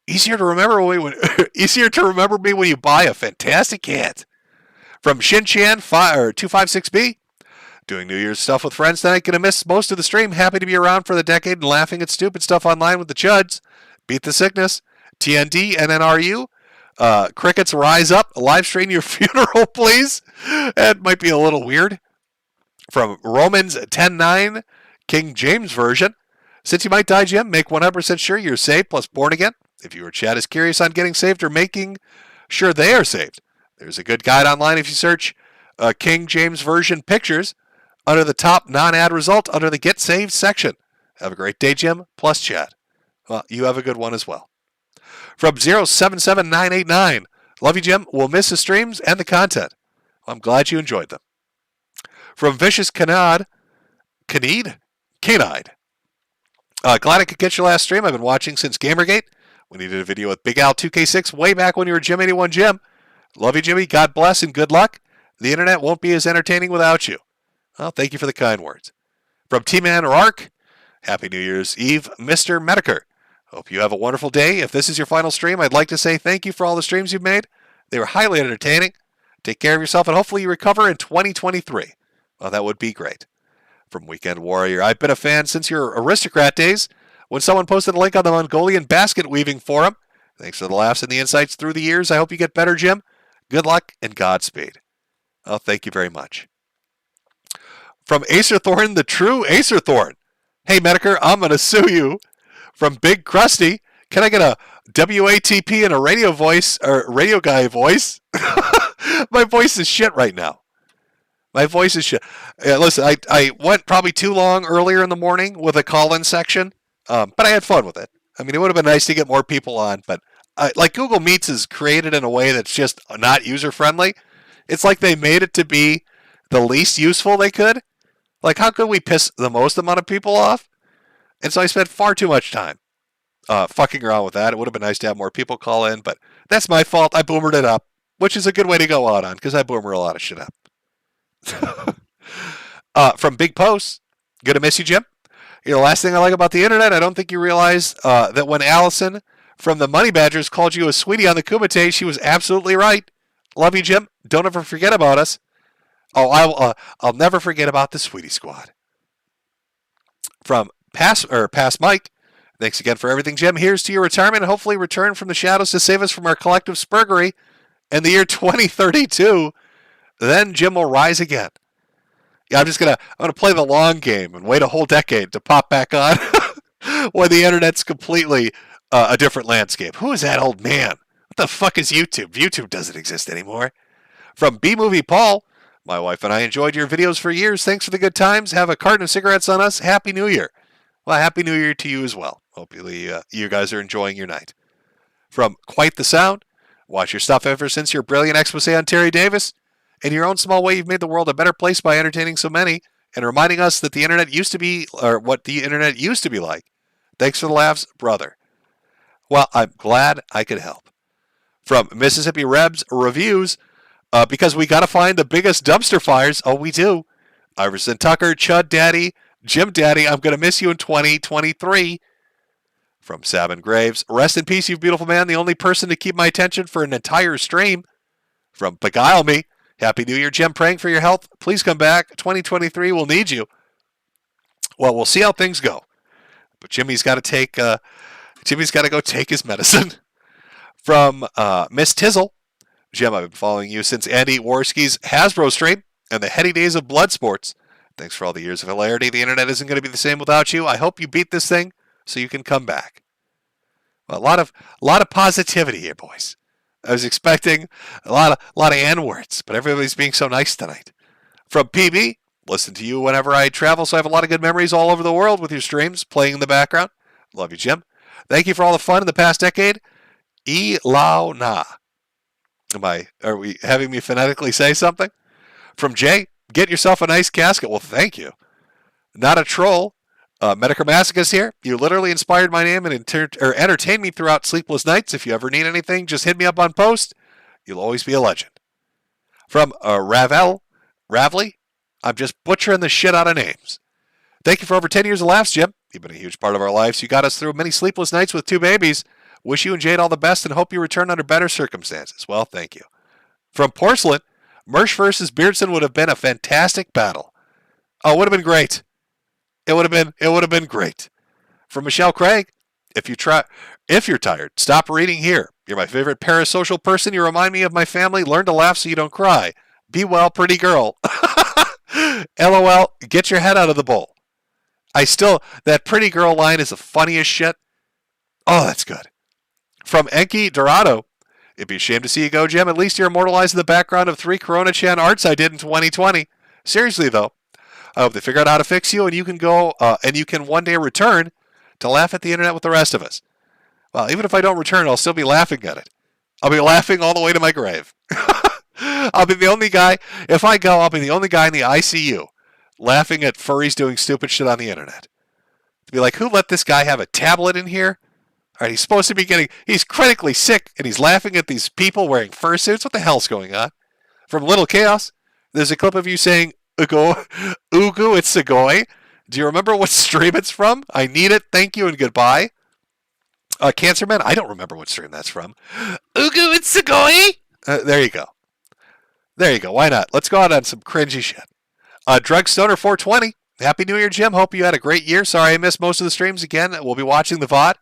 Easier to remember me when you buy a fantastic cat. From Shinchan 256B, doing New Year's stuff with friends tonight. Gonna miss most of the stream. Happy to be around for the decade and laughing at stupid stuff online with the chuds. Beat the sickness. TND, NNRU. Crickets rise up. Live stream your funeral, please. That might be a little weird. From Romans 10:9, King James Version. Since you might die, Jim, make 100% sure you're saved plus born again. If your chat is curious on getting saved or making sure they are saved, there's a good guide online if you search King James Version pictures under the top non-ad result under the Get Saved section. Have a great day, Jim, plus chat. Well, you have a good one as well. From 077989, love you, Jim. We'll miss the streams and the content. Well, I'm glad you enjoyed them. From Vicious Canide. Glad I could get your last stream. I've been watching since Gamergate. We did a video with Big Al 2K6 way back when you were Jim81 Jim. Love you, Jimmy. God bless and good luck. The internet won't be as entertaining without you. Well, thank you for the kind words. From T-Man Ark, Happy New Year's Eve, Mr. Metokur. Hope you have a wonderful day. If this is your final stream, I'd like to say thank you for all the streams you've made. They were highly entertaining. Take care of yourself, and hopefully you recover in 2023. Well, that would be great. From Weekend Warrior, I've been a fan since your Aristocrat days, when someone posted a link on the Mongolian basket weaving forum. Thanks for the laughs and the insights through the years. I hope you get better, Jim. Good luck and Godspeed. Oh, thank you very much. From Acer Thorn, the true Acer Thorn. Hey, Metokur, I'm going to sue you. From Big Krusty, can I get a WATP and a radio voice, or radio guy voice? My voice is shit right now. My voice is shit. Listen, I went probably too long earlier in the morning with a call-in section, but I had fun with it. I mean, it would have been nice to get more people on, but like Google Meets is created in a way that's just not user-friendly. It's like they made it to be the least useful they could. Like, how could we piss the most amount of people off? And so I spent far too much time fucking around with that. It would have been nice to have more people call in, but that's my fault. I boomered it up, which is a good way to go out on, because I boomer a lot of shit up. From Big Post, good to miss you, Jim. You know, the last thing I like about the internet, I don't think you realize that when Allison from the Money Badgers called you a sweetie on the Kumite, she was absolutely right. Love you, Jim. Don't ever forget about us. Oh, I'll never forget about the Sweetie Squad. From Past Mike, thanks again for everything, Jim. Here's to your retirement and hopefully return from the shadows to save us from our collective spurgery in the year 2032. Then Jim will rise again. Yeah, I'm gonna play the long game and wait a whole decade to pop back on when the internet's completely a different landscape. Who is that old man? What the fuck is YouTube? YouTube doesn't exist anymore. From B-Movie Paul, my wife and I enjoyed your videos for years. Thanks for the good times. Have a carton of cigarettes on us. Happy New Year. Well, Happy New Year to you as well. Hopefully you guys are enjoying your night. From Quite the Sound, watch your stuff ever since your brilliant expose on Terry Davis. In your own small way, you've made the world a better place by entertaining so many and reminding us that the internet used to be, or what the internet used to be like. Thanks for the laughs, brother. Well, I'm glad I could help. From Mississippi Rebs Reviews, because we got to find the biggest dumpster fires. Oh, we do. Iverson Tucker, Chud Daddy, Jim Daddy, I'm going to miss you in 2023. From Sabin Graves, rest in peace, you beautiful man, the only person to keep my attention for an entire stream. From Beguile Me, Happy New Year, Jim, praying for your health. Please come back. 2023 will need you. Well, we'll see how things go. But Jimmy's got to go take his medicine. From Miss Tizzle, Jim, I've been following you since Andy Worski's Hasbro stream and the heady days of blood sports. Thanks for all the years of hilarity. The internet isn't going to be the same without you. I hope you beat this thing so you can come back. Well, a lot of positivity here, boys. I was expecting a lot of N-words, but everybody's being so nice tonight. From PB, listen to you whenever I travel, so I have a lot of good memories all over the world with your streams playing in the background. Love you, Jim. Thank you for all the fun in the past decade. E-lao na. Are we having me phonetically say something? From Jay, get yourself a nice casket. Well, thank you. Not a troll. Metokur Massacus here. You literally inspired my name and entertained me throughout sleepless nights. If you ever need anything, just hit me up on post. You'll always be a legend. From Ravley, I'm just butchering the shit out of names. Thank you for over 10 years of laughs, Jim. You've been a huge part of our lives. You got us through many sleepless nights with 2 babies. Wish you and Jade all the best and hope you return under better circumstances. Well, thank you. From Porcelain, Mersh versus Beardson would have been a fantastic battle. Oh, it would have been great. It would have been great. From Michelle Craig, if If you're tired, stop reading here. You're my favorite parasocial person. You remind me of my family. Learn to laugh so you don't cry. Be well, pretty girl. LOL, get your head out of the bowl. That pretty girl line is the funniest shit. Oh, that's good. From Enki Dorado, it'd be a shame to see you go, Jim. At least you're immortalized in the background of 3 Corona-chan arts I did in 2020. Seriously, though, I hope they figure out how to fix you and you can go, and you can one day return to laugh at the internet with the rest of us. Well, even if I don't return, I'll still be laughing at it. I'll be laughing all the way to my grave. I'll be the only guy, if I go, I'll be the only guy in the ICU laughing at furries doing stupid shit on the internet. To be like, who let this guy have a tablet in here? All right, he's supposed to be he's critically sick, and he's laughing at these people wearing fursuits. What the hell's going on? From Little Chaos, there's a clip of you saying, Ugu, it's Sugoi. Do you remember what stream it's from? I need it, thank you, and goodbye. Cancerman, I don't remember what stream that's from. Ugu, it's Sugoi. There you go. There you go. Why not? Let's go out on some cringy shit. Drugstoner 420. Happy New Year, Jim. Hope you had a great year. Sorry I missed most of the streams again. We'll be watching the VOD.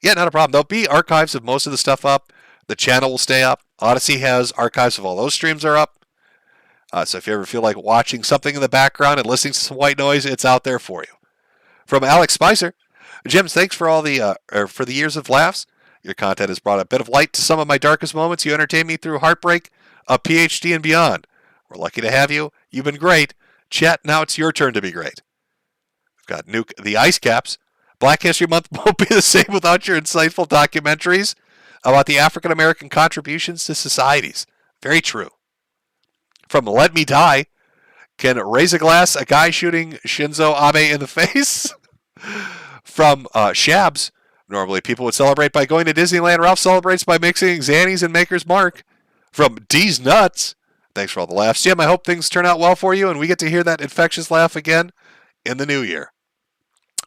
Yeah, not a problem. There'll be archives of most of the stuff up. The channel will stay up. Odyssey has archives of all those streams are up. So if you ever feel like watching something in the background and listening to some white noise, it's out there for you. From Alex Spicer. Jim, thanks for all for the years of laughs. Your content has brought a bit of light to some of my darkest moments. You entertained me through heartbreak, a PhD, and beyond. We're lucky to have you. You've been great. Chet, now it's your turn to be great. We've got Nuke the Ice Caps. Black History Month won't be the same without your insightful documentaries about the African American contributions to societies. Very true. From Let Me Die, can raise a glass a guy shooting Shinzo Abe in the face? From Shabs, normally people would celebrate by going to Disneyland. Ralph celebrates by mixing Xannies and Maker's Mark. From D's Nuts, thanks for all the laughs, Jim. I hope things turn out well for you and we get to hear that infectious laugh again in the new year.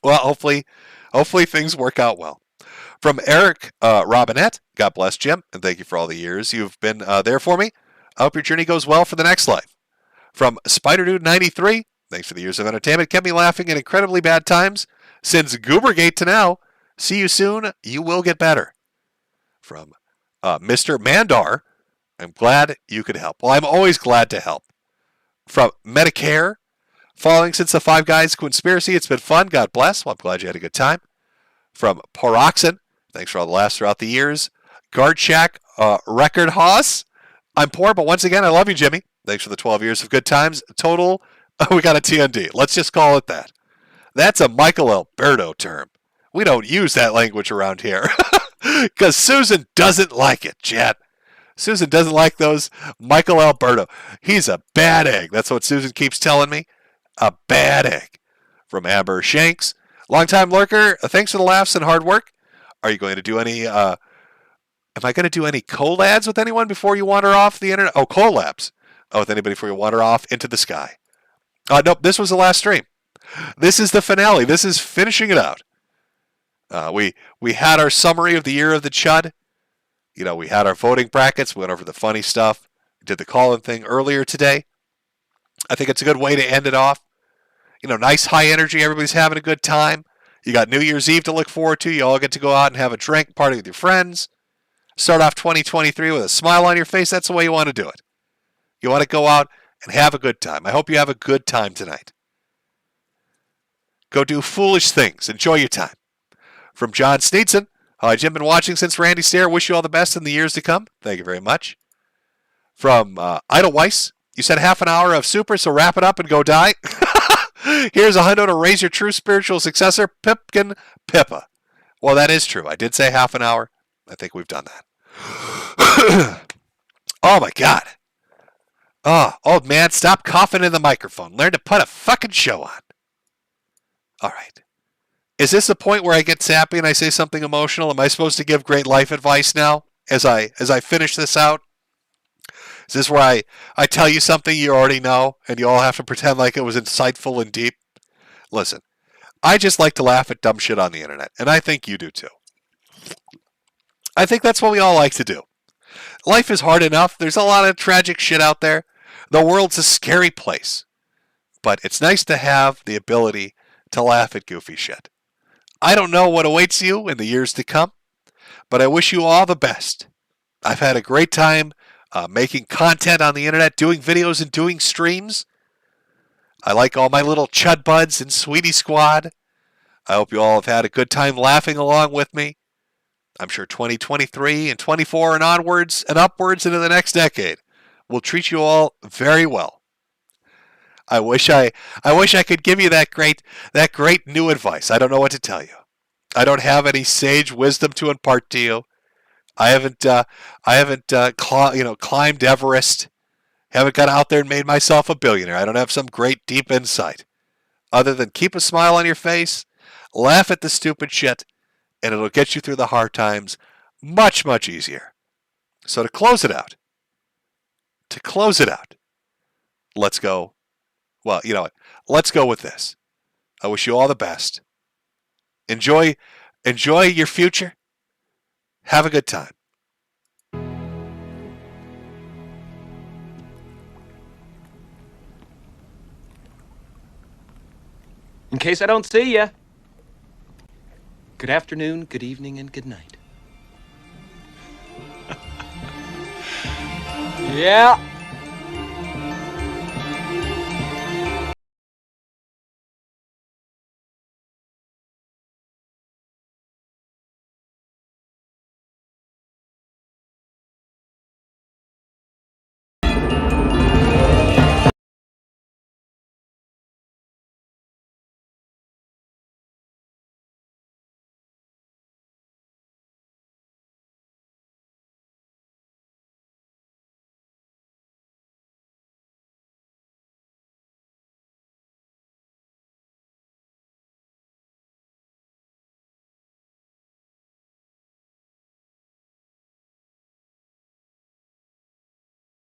Well, hopefully things work out well. From Eric Robinette, God bless, Jim, and thank you for all the years you've been there for me. I hope your journey goes well for the next life. From SpiderDude93, thanks for the years of entertainment. Kept me laughing in incredibly bad times since Goobergate to now. See you soon. You will get better. From Mr. Mandar, I'm glad you could help. Well, I'm always glad to help. From Medicare, following since the Five Guys conspiracy, it's been fun. God bless. Well, I'm glad you had a good time. From Paroxen, thanks for all the laughs throughout the years. Guard Shack, Record Hoss, I'm poor, but once again, I love you, Jimmy. Thanks for the 12 years of good times. Total, we got a TND. Let's just call it that. That's a Michael Alberto term. We don't use that language around here. Because Susan doesn't like it, Chad. Susan doesn't like those Michael Alberto. He's a bad egg. That's what Susan keeps telling me. A bad egg. From Amber Shanks. Longtime lurker, thanks for the laughs and hard work. Are you going to do any, am I going to do any collabs with anyone before you wander off the internet? Oh, collabs. Oh, with anybody before you wander off into the sky. Nope, this was the last stream. This is the finale. This is finishing it out. We had our summary of the year of the Chud. You know, we had our voting brackets. We went over the funny stuff. We did the call-in thing earlier today. I think it's a good way to end it off. You know, nice high energy. Everybody's having a good time. You got New Year's Eve to look forward to. You all get to go out and have a drink, party with your friends. Start off 2023 with a smile on your face. That's the way you want to do it. You want to go out and have a good time. I hope you have a good time tonight. Go do foolish things. Enjoy your time. From John Sneedson. Hi, Jim. Been watching since Randy Stair. Wish you all the best in the years to come. Thank you very much. From Idleweiss. You said half an hour of super, so wrap it up and go die. Here's $100 to raise your true spiritual successor, Pipkin Pippa. Well, that is true. I did say half an hour. I think we've done that. Oh, my God. Oh, old man, stop coughing in the microphone. Learn to put a fucking show on. All right. Is this the point where I get sappy and I say something emotional? Am I supposed to give great life advice now as I finish this out? Is this where I tell you something you already know and you all have to pretend like it was insightful and deep? Listen, I just like to laugh at dumb shit on the internet, and I think you do too. I think that's what we all like to do. Life is hard enough. There's a lot of tragic shit out there. The world's a scary place. But it's nice to have the ability to laugh at goofy shit. I don't know what awaits you in the years to come. but I wish you all the best. I've had a great time making content on the internet, doing videos and doing streams. I like all my little chud buds and sweetie squad. I hope you all have had a good time laughing along with me. I'm sure 2023 and 24 and onwards and upwards into the next decade will treat you all very well. I wish I could give you that great new advice. I don't know what to tell you. I don't have any sage wisdom to impart to you. I haven't climbed Everest. Haven't got out there and made myself a billionaire. I don't have some great deep insight. Other than keep a smile on your face, laugh at the stupid shit, and it'll get you through the hard times much, much easier. So to close it out, let's go. Well, you know what? Let's go with this. I wish you all the best. Enjoy your future. Have a good time. In case I don't see ya, good afternoon, good evening, and good night. Yeah.